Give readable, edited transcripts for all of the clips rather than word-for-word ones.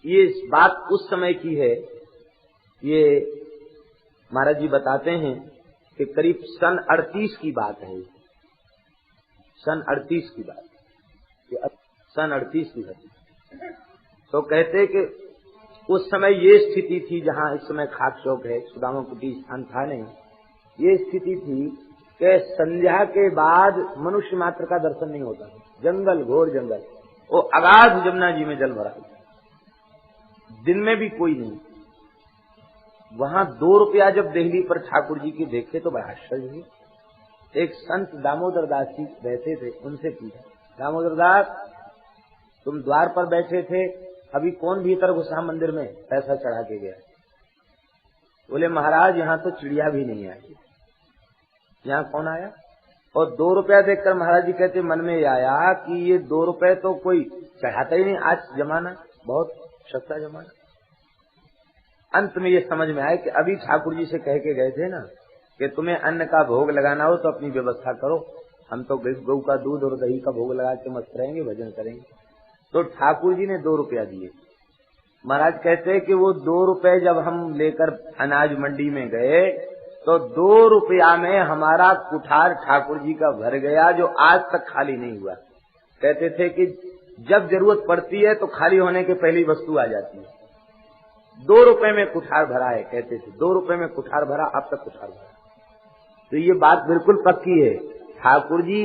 ये बात उस समय की है। ये महाराज जी बताते हैं कि करीब सन 38 की बात है। सन 38 की बात, सन 38 की बात। तो कहते कि उस समय ये स्थिति थी, जहां इस समय खाक चौक है, सुदामा कुटी स्थान था नहीं, ये स्थिति थी कि संध्या के बाद मनुष्य मात्र का दर्शन नहीं होता। जंगल, घोर जंगल, वो अगाध जमुना जी में जल भरा, दिन में भी कोई नहीं। वहां 2 रुपया जब देहली पर ठाकुर जी की देखे तो बड़ा आश्चर्य हुआ। एक संत दामोदर दास जी रहते थे, उनसे पूछा, दामोदर दास तुम द्वार पर बैठे थे, अभी कौन भीतर घुसा मंदिर में पैसा चढ़ा के गया? बोले महाराज यहाँ तो चिड़िया भी नहीं आई, यहाँ कौन आया? और 2 रुपया देखकर महाराज जी कहते मन में आया कि ये 2 रुपए तो कोई चढ़ाता ही नहीं, आज जमाना बहुत सस्ता जमाना। अंत में ये समझ में आया कि अभी ठाकुर जी से कह के गए थे ना कि तुम्हें अन्न का भोग लगाना हो तो अपनी व्यवस्था करो, हम तो गऊ का दूध और दही का भोग लगा के मस्त रहेंगे, भजन करेंगे। तो ठाकुर जी ने 2 रुपया दिए। महाराज कहते हैं कि वो 2 रुपए जब हम लेकर अनाज मंडी में गए तो 2 रुपया में हमारा कुठार ठाकुर जी का भर गया, जो आज तक खाली नहीं हुआ। कहते थे कि जब जरूरत पड़ती है तो खाली होने के पहली वस्तु आ जाती है। 2 रुपए में कुठार भरा है, कहते थे 2 रुपए में कुठार भरा, अब तक कुठार भरा। तो ये बात बिल्कुल पक्की है। ठाकुर जी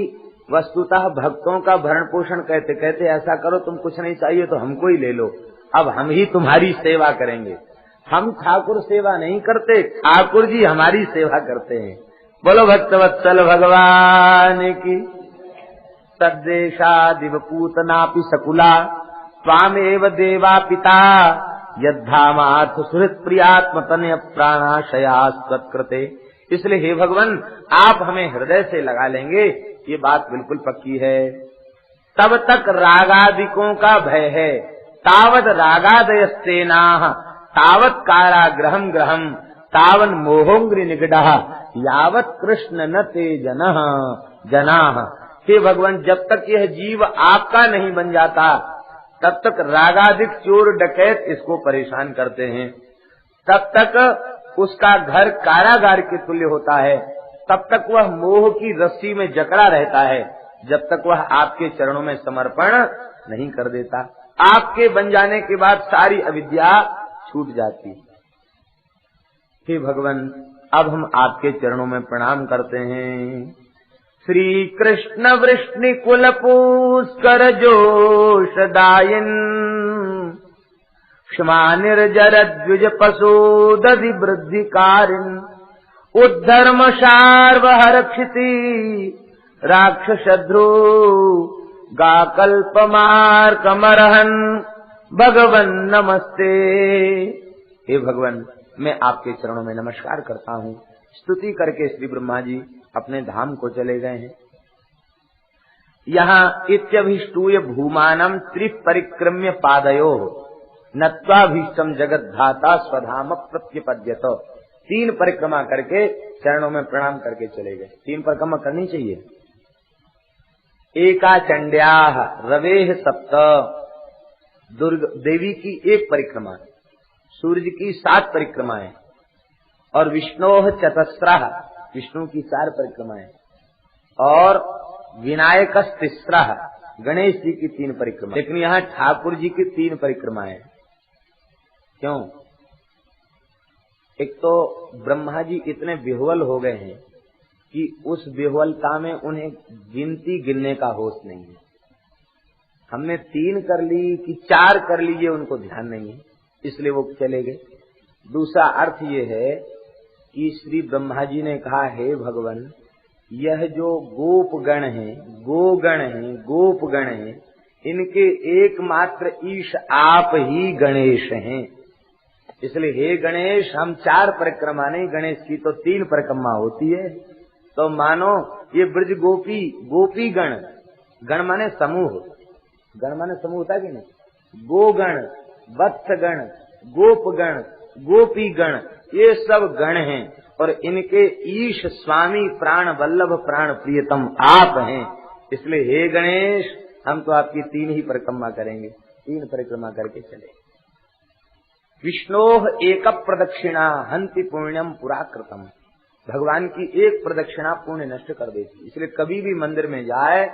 वस्तुतः भक्तों का भरण पोषण कहते कहते ऐसा करो तुम कुछ नहीं चाहिए तो हमको ही ले लो, अब हम ही तुम्हारी सेवा करेंगे। हम ठाकुर सेवा नहीं करते, ठाकुर जी हमारी सेवा करते हैं। बोलो भक्तवत्सल भगवान की। तद्देशा दिवपूतनापि सकुला स्वामेव देवा पिता यद्धामार्थ सुहृत प्रियात्म तनय प्राणाशयास्कृते। इसलिए हे भगवान आप हमें हृदय से लगा लेंगे, ये बात बिल्कुल पक्की है। तब तक रागादिकों का भय है, तावद रागादयस्तेना तावत काराग्रहम ग्रहम तावन मोहोंग्रि निगडः यावत कृष्ण न ते जनाः। हे भगवान जब तक यह जीव आपका नहीं बन जाता तब तक रागादिक चोर डकैत इसको परेशान करते हैं, तब तक उसका घर कारागार के तुल्य होता है, तब तक वह मोह की रस्सी में जकड़ा रहता है, जब तक वह आपके चरणों में समर्पण नहीं कर देता। आपके बन जाने के बाद सारी अविद्या छूट जाती। हे भगवान अब हम आपके चरणों में प्रणाम करते हैं। श्री कृष्ण वृष्णि कुल पुष्कर जोशदायिन क्षमा निर्जर द्विज पशोदधि वृद्धिकारिन उद्धर्म सार्वहर क्षिति राक्षसध्रो गाकल्पमार्कमरहन भगवन नमस्ते। हे भगवान मैं आपके चरणों में नमस्कार करता हूँ। स्तुति करके श्री ब्रह्मा जी अपने धाम को चले गए हैं। यहाँ इत्यभिष्टूय भूमानम त्रिपरिक्रम्य पादयो नत्वाभीष्टम जगद्धाता स्वधाम प्रत्यपद्यत। 3 परिक्रमा करके चरणों में प्रणाम करके चले गए। 3 परिक्रमा करनी चाहिए। एका चंड्याः रवेः सप्त, देवी की 1 परिक्रमा, सूर्य की 7 परिक्रमाएं और विष्णोः चतस्रः, विष्णु की 4 परिक्रमाएं और विनायकस्तिस्रः, गणेश जी की 3 परिक्रमा। लेकिन यहाँ ठाकुर जी की 3 परिक्रमाएं। क्यों? एक तो ब्रह्मा जी इतने विह्वल हो गए हैं कि उस विह्वलता में उन्हें गिनती गिनने का होश नहीं है। हमने 3 कर ली कि 4 कर ली ये उनको ध्यान नहीं है, इसलिए वो चले गए। दूसरा अर्थ ये है कि श्री ब्रह्मा जी ने कहा हे भगवान यह जो गोपगण हैं, गोगण हैं, गोपगण हैं, इनके एकमात्र ईश आप ही गणेश हैं। इसलिए हे गणेश हम 4 परिक्रमा नहीं, गणेश की तो 3 परिक्रमा होती है। तो मानो ये ब्रज गोपी, गोपी गण, गण माने समूह, गण माने समूह होता कि नहीं, गोगण, वत्सगण, गोपगण, गोपीगण, ये सब गण हैं और इनके ईश स्वामी प्राण वल्लभ प्राण प्रियतम आप हैं। इसलिए हे गणेश हम तो आपकी 3 ही परिक्रमा करेंगे। 3 परिक्रमा करके चले। विष्णोह एक प्रदक्षिणा हंति पुण्यम पुराकृतम। भगवान की एक प्रदक्षिणा पुण्य नष्ट कर देती। इसलिए कभी भी मंदिर में जाए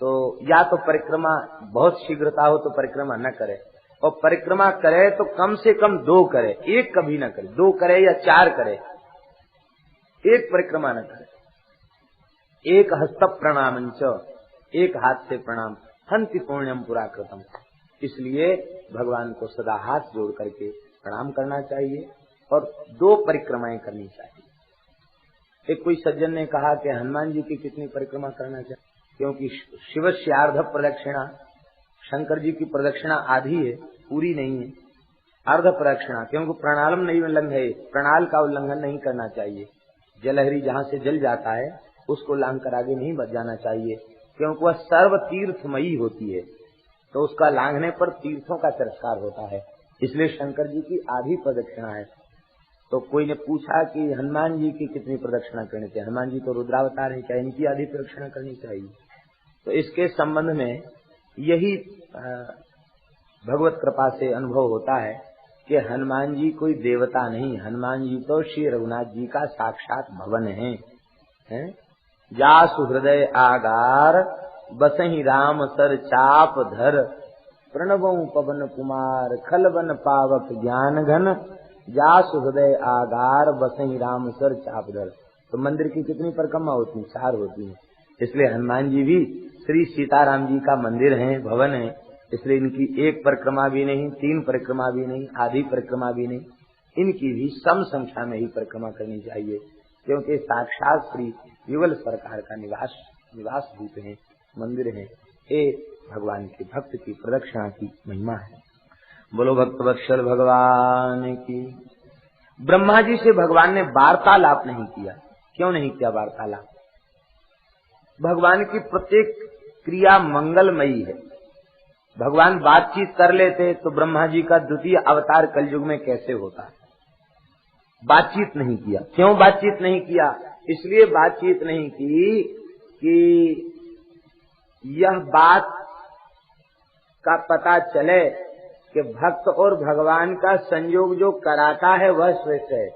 तो या तो परिक्रमा बहुत शीघ्रता हो तो परिक्रमा न करे, और परिक्रमा करे तो कम से कम 2 करे, एक कभी न करे। 2 करे या 4 करे, एक परिक्रमा न करे। एक हस्त प्रणामंच, एक हाथ से प्रणाम, हंति पुण्यम पुराकृतम। इसलिए भगवान को सदा हाथ जोड़ करके प्रणाम करना चाहिए और 2 परिक्रमाएं करनी चाहिए। एक कोई सज्जन ने कहा कि हनुमान जी की कितनी परिक्रमा करना चाहिए, क्योंकि शिवस्यार्ध प्रदक्षिणा, शंकर जी की प्रदक्षिणा आधी है, पूरी नहीं है, अर्ध प्रदक्षिणा। क्योंकि प्रणालम नहीं उल्लंघन, प्रणाल का उल्लंघन नहीं करना चाहिए। जलहरी जहाँ से जल जाता है उसको लांघ कर आगे नहीं बढ़ जाना चाहिए, क्योंकि वह सर्व तीर्थमयी होती है, तो उसका लांघने पर तीर्थों का तिरस्कार होता है। इसलिए शंकर जी की आधी प्रदक्षिणा है। तो कोई ने पूछा कि हनुमान जी की कितनी प्रदक्षिणा करनी चाहिए। हनुमान जी तो रुद्रावतार है, क्या इनकी आधी प्रदक्षिणा करनी चाहिए? तो इसके संबंध में यही भगवत कृपा से अनुभव होता है कि हनुमान जी कोई देवता नहीं, हनुमान जी तो श्री रघुनाथ जी का साक्षात भवन है। जासु हृदय आगार बसहि राम सर चाप धर, प्रणवऊ पवन कुमार खलबन पावक ज्ञान घन, जासु हृदय आगार बसहि राम सर चाप धर। तो मंदिर की कितनी परिक्रमा होती है? 4 होती है। इसलिए हनुमान जी भी श्री सीताराम जी का मंदिर है, भवन है। इसलिए इनकी 1 परिक्रमा भी नहीं, 3 परिक्रमा भी नहीं, आधी परिक्रमा भी नहीं, इनकी भी सम संख्या में ही परिक्रमा करनी चाहिए, क्योंकि साक्षात श्री युगल सरकार का निवास भूत है, मंदिर है। ये भगवान के भक्त की प्रदक्षिणा की महिमा है। बोलो भक्त वत्सल भगवान की। ब्रह्मा जी से भगवान ने वार्तालाप नहीं किया। क्यों नहीं किया वार्तालाप? भगवान की प्रत्येक क्रिया मंगलमयी है। भगवान बातचीत कर लेते तो ब्रह्मा जी का द्वितीय अवतार कलयुग में कैसे होता? बातचीत नहीं किया। क्यों बातचीत नहीं किया? इसलिए बातचीत नहीं की कि यह बात का पता चले कि भक्त और भगवान का संयोग जो कराता है वह श्रेष्ठ है,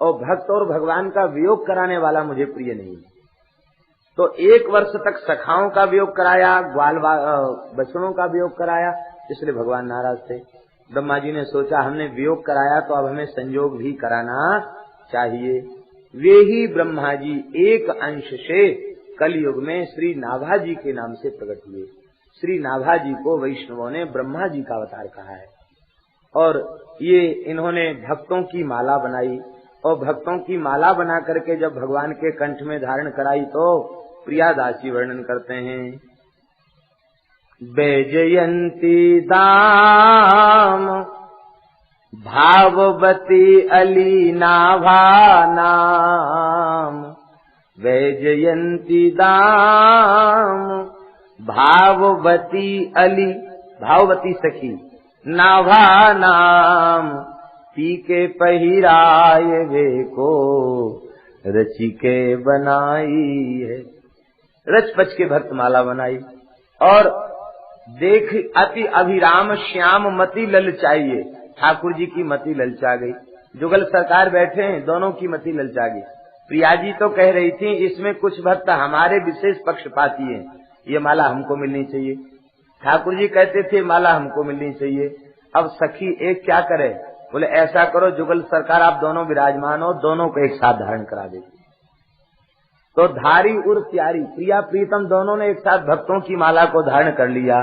और भक्त और भगवान का वियोग कराने वाला मुझे प्रिय नहीं। तो 1 वर्ष तक सखाओं का वियोग कराया, ग्वाल बछड़ों का वियोग कराया, इसलिए भगवान नाराज थे। ब्रह्मा जी ने सोचा हमने वियोग कराया तो अब हमें संयोग भी कराना चाहिए। वे ही ब्रह्मा जी एक अंश से कलयुग में श्री नाभा जी के नाम से प्रकट हुए। श्री नाभा जी को वैष्णवों ने ब्रह्मा जी का अवतार कहा है, और ये इन्होंने भक्तों की माला बनाई, और भक्तों की माला बना करके जब भगवान के कंठ में धारण कराई तो प्रियादासी वर्णन करते हैं, बैजयंती दाम भाववती अली नाभा नाम, बैजयंती दाम भाववती अली, भाववती सखी, नाभा नाम, पी के पहिराय वे को रची के बनाई है। रच पच के भक्त माला बनाई, और देख अति अभिराम श्याम मति ललचाइए। ठाकुर जी की मति ललचा गई। जुगल सरकार बैठे हैं, दोनों की मति ललचा गई। प्रिया जी तो कह रही थी इसमें कुछ भक्त हमारे विशेष पक्षपाती हैं, ये माला हमको मिलनी चाहिए। ठाकुर जी कहते थे माला हमको मिलनी चाहिए। अब सखी एक क्या करे? बोले ऐसा करो जुगल सरकार आप दोनों विराजमान हो, दोनों को एक साथ धारण करा देती। तो धारी उर प्यारी, प्रिया प्रीतम दोनों ने एक साथ भक्तों की माला को धारण कर लिया।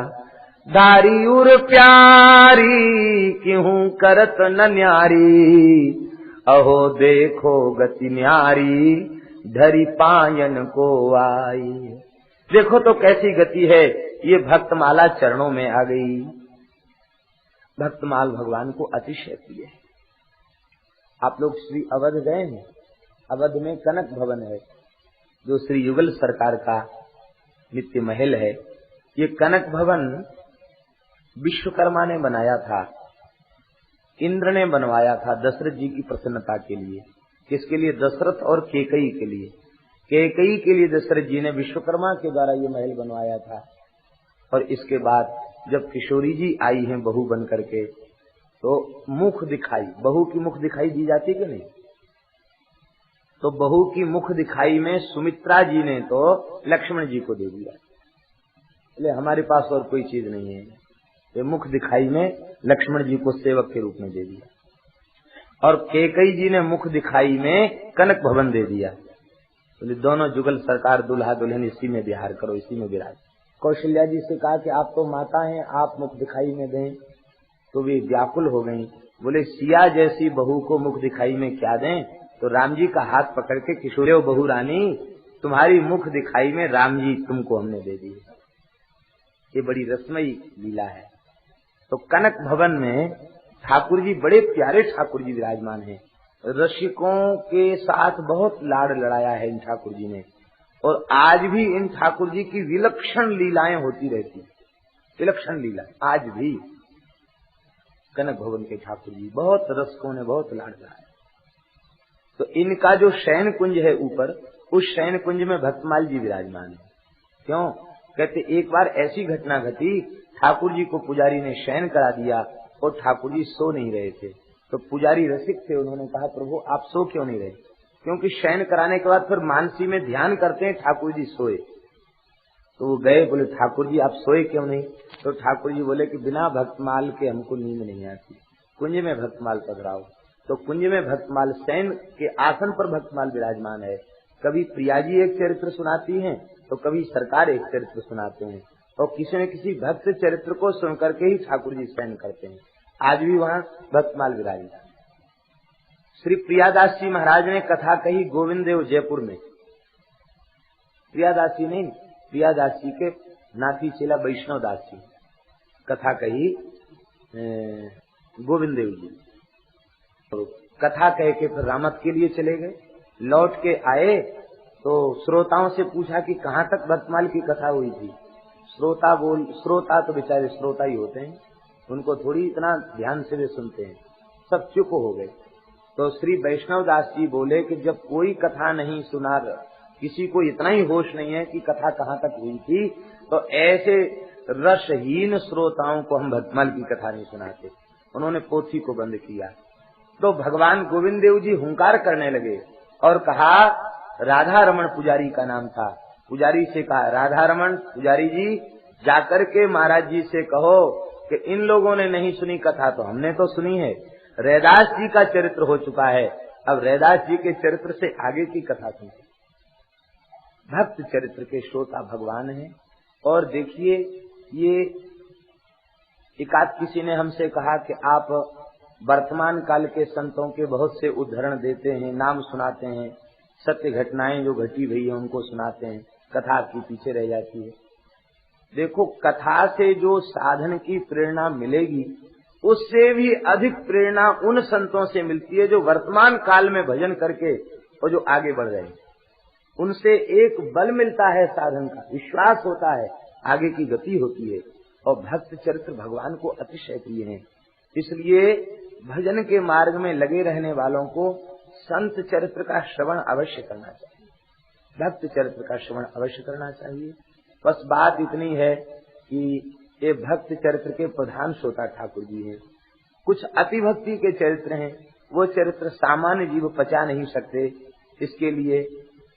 धारी उर प्यारी क्यों करत न न्यारी, अहो देखो गति न्यारी धरी पायन को आई। देखो तो कैसी गति है, ये भक्तमाला चरणों में आ गई। भक्तमाल भगवान को अतिशय प्रिय है। आप लोग श्री अवध गए हैं? अवध में कनक भवन है, जो श्री युगल सरकार का नित्य महल है। ये कनक भवन विश्वकर्मा ने बनाया था, इंद्र ने बनवाया था दशरथ जी की प्रसन्नता के लिए। किसके लिए? दशरथ और केकई के लिए। केकई के लिए दशरथ जी ने विश्वकर्मा के द्वारा ये महल बनवाया था। और इसके बाद जब किशोरी जी आई हैं बहू बन करके, तो मुख दिखाई, बहू की मुख दिखाई दी जाती कि नहीं? तो बहू की मुख दिखाई में सुमित्रा जी ने तो लक्ष्मण जी को दे दिया, इसलिए हमारे पास और कोई चीज नहीं है। ये मुख दिखाई में लक्ष्मण जी को सेवक के रूप में दे दिया, और कैकेयी जी ने मुख दिखाई में कनक भवन दे दिया। बोले दोनों जुगल सरकार दुल्हा दुल्हन इसी में विहार करो, इसी में विराज। कौशल्या जी से कहा कि आप तो माता हैं, आप मुख दिखाई में दें, तो वे व्याकुल हो गई। बोले सिया जैसी बहू को मुख दिखाई में क्या दें? तो राम जी का हाथ पकड़ के किशोरे बहू रानी, तुम्हारी मुख दिखाई में राम जी तुमको हमने दे दिए। ये बड़ी रसमयी लीला है। तो कनक भवन में ठाकुर जी, बड़े प्यारे ठाकुर जी विराजमान हैं। रसिकों के साथ बहुत लाड़ लड़ाया है इन ठाकुर जी ने, और आज भी इन ठाकुर जी की विलक्षण लीलाएं होती रहती, विलक्षण लीला आज भी। कनक भवन के ठाकुर जी बहुत रसिकों ने बहुत लाड़ लड़ाया। तो इनका जो शयन कुंज है ऊपर, उस शयन कुंज में भक्तमाल जी विराजमान है। क्यों? कहते एक बार ऐसी घटना घटी, ठाकुर जी को पुजारी ने शयन करा दिया और ठाकुर जी सो नहीं रहे थे। तो पुजारी रसिक थे, उन्होंने कहा प्रभु आप सो क्यों नहीं रहे? क्योंकि शयन कराने के बाद फिर मानसी में ध्यान करते हैं ठाकुर जी सोए। तो वो गए, बोले ठाकुर जी आप सोए क्यों नहीं? तो ठाकुर जी बोले कि बिना भक्तमाल के हमको नींद नहीं आती, कुंज में भक्तमाल पधराओ। तो कुंज में भक्तमाल, शयन के आसन पर भक्तमाल विराजमान है। कभी प्रिया जी एक चरित्र सुनाती हैं, तो कभी सरकार एक चरित्र सुनाते हैं, और किसी न किसी भक्त चरित्र को सुन करके ही ठाकुर जी शयन करते हैं। आज भी वहाँ भक्तमाल विराजमान। श्री प्रियादास जी महाराज ने कथा कही गोविंद देव जयपुर में। प्रियादास जी नहीं, प्रियादास जी के नाती चेला वैष्णव दास जी कथा कही गोविंद देव जी। तो कथा कह के फिर रामत के लिए चले गए। लौट के आए तो श्रोताओं से पूछा कि कहाँ तक भक्तमाल की कथा हुई थी। श्रोता तो बेचारे श्रोता ही होते हैं, उनको थोड़ी इतना ध्यान से वे सुनते हैं। सब चुप हो गए। तो श्री वैष्णव दास जी बोले कि जब कोई कथा नहीं सुना, किसी को इतना ही होश नहीं है कि कथा कहाँ तक हुई थी, तो ऐसे रसहीन श्रोताओं को हम भक्तमाल की कथा नहीं सुनाते। उन्होंने पोथी को बंद किया। तो भगवान गोविंद देव जी हुंकार करने लगे और कहा, राधा रमन पुजारी का नाम था, पुजारी से कहा राधा रमन पुजारी जी जाकर के महाराज जी से कहो कि इन लोगों ने नहीं सुनी कथा तो हमने तो सुनी है। रैदास जी का चरित्र हो चुका है, अब रैदास जी के चरित्र से आगे की कथा सुनते। भक्त चरित्र के श्रोता भगवान हैं। और देखिए, ये एकाध किसी ने हमसे कहा कि आप वर्तमान काल के संतों के बहुत से उदाहरण देते हैं, नाम सुनाते हैं, सत्य घटनाएं जो घटी हुई है उनको सुनाते हैं, कथा आपकी पीछे रह जाती है। देखो, कथा से जो साधन की प्रेरणा मिलेगी, उससे भी अधिक प्रेरणा उन संतों से मिलती है जो वर्तमान काल में भजन करके और जो आगे बढ़ रहे हैं। उनसे एक बल मिलता है, साधन का विश्वास होता है, आगे की गति होती है। और भक्त चरित्र भगवान को अतिशय प्रिय है। इसलिए भजन के मार्ग में लगे रहने वालों को संत चरित्र का श्रवण अवश्य करना चाहिए, भक्त चरित्र का श्रवण अवश्य करना चाहिए। बस बात इतनी है कि ये भक्त चरित्र के प्रधान श्रोता ठाकुर जी हैं। कुछ अति भक्ति के चरित्र हैं, वो चरित्र सामान्य जीव पचा नहीं सकते, इसके लिए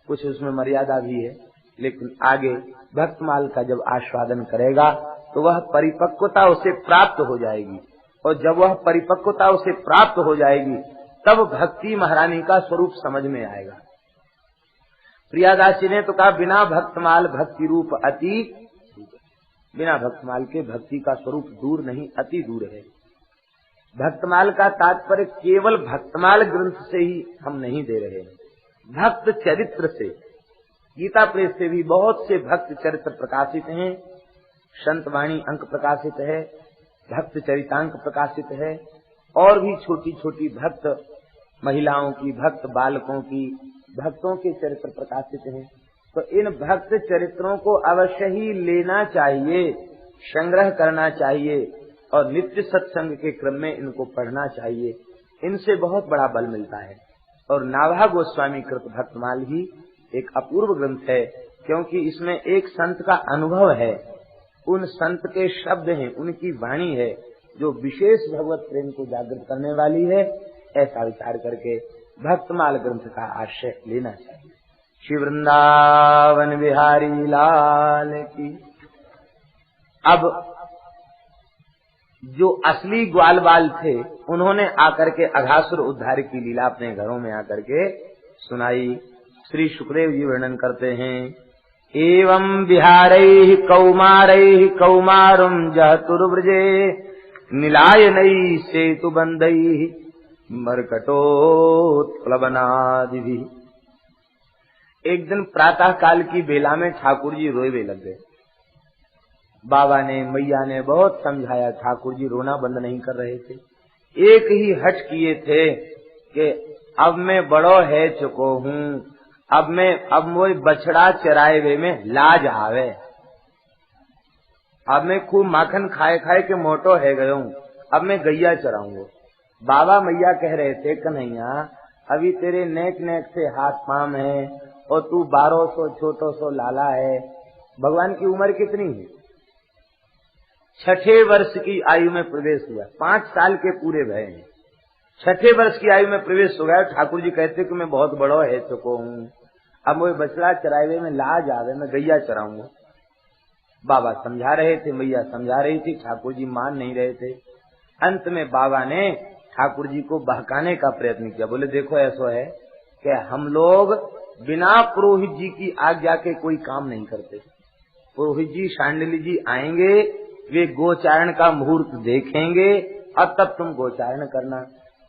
कुछ उसमें मर्यादा भी है। लेकिन आगे भक्तमाल का जब आस्वादन करेगा तो वह परिपक्वता उसे प्राप्त हो जाएगी, और जब वह परिपक्वता उसे प्राप्त हो जाएगी तब भक्ति महारानी का स्वरूप समझ में आएगा। प्रियादास जी ने तो कहा, बिना भक्तमाल भक्ति रूप अति, बिना भक्तमाल के भक्ति का स्वरूप दूर नहीं, अति दूर है। भक्तमाल का तात्पर्य केवल भक्तमाल ग्रंथ से ही हम नहीं दे रहे हैं, भक्त चरित्र से। गीता प्रेस से भी बहुत से भक्त चरित्र प्रकाशित हैं, संतवाणी अंक प्रकाशित है, भक्त चरितांक प्रकाशित है, और भी छोटी छोटी भक्त महिलाओं की, भक्त बालकों की, भक्तों के चरित्र प्रकाशित हैं। तो इन भक्त चरित्रों को अवश्य ही लेना चाहिए, संग्रह करना चाहिए, और नित्य सत्संग के क्रम में इनको पढ़ना चाहिए। इनसे बहुत बड़ा बल मिलता है। और नाभा गोस्वामी कृत भक्तमाल ही एक अपूर्व ग्रंथ है, क्योंकि इसमें एक संत का अनुभव है, उन संत के शब्द हैं, उनकी वाणी है, जो विशेष भगवत प्रेम को जागृत करने वाली है, ऐसा विचार करके भक्तमाल ग्रंथ का आश्रय लेना चाहिए। श्री वृंदावन बिहारी लाल की। अब जो असली ग्वाल बाल थे उन्होंने आकर के अघासुर उद्धार की लीला अपने घरों में आकर के सुनाई। श्री सुखदेव जी वर्णन करते हैं, एवं बिहारैः कौमारैः कौमारं जहतुर्व्रजे नीलायनैः सेतुबन्धैः मरकटोत्प्लवनादिभिः। एक दिन प्रातः काल की बेला में ठाकुर जी रोए लग गए। बाबा ने मैया ने बहुत समझाया, ठाकुर जी रोना बंद नहीं कर रहे थे। एक ही हठ किए थे कि अब मैं बड़ो है चुको हूँ, अब मोई बछड़ा चराए वे में लाज आवे, अब मैं खूब माखन खाए खाए के मोटो है गयो हूँ, अब मैं गैया चराऊंगा। बाबा मैया कह रहे थे, कन्हैया अभी तेरे नेक नेक से हाथ पांव है और तू 1200 छोटो सो लाला है। भगवान की उम्र कितनी है? 6ठे वर्ष की आयु में प्रवेश हुआ, 5 साल के पूरे भय हैं। 6ठे वर्ष की आयु में प्रवेश हो गया। ठाकुर जी कहते कि मैं बहुत बड़ो है चुको हूँ, अब वो बछड़ा चरावे में लाज आवे, मैं गैया चराऊंगा। बाबा समझा रहे थे, मैया समझा रही थी, ठाकुर जी मान नहीं रहे थे। अंत में बाबा ने ठाकुर जी को बहकाने का प्रयत्न किया। बोले देखो ऐसा है कि हम लोग बिना पुरोहित जी की आज्ञा के कोई काम नहीं करते। पुरोहित जी शांडिली जी आएंगे, वे गोचारण का मुहूर्त देखेंगे और तब तुम गोचारण करना।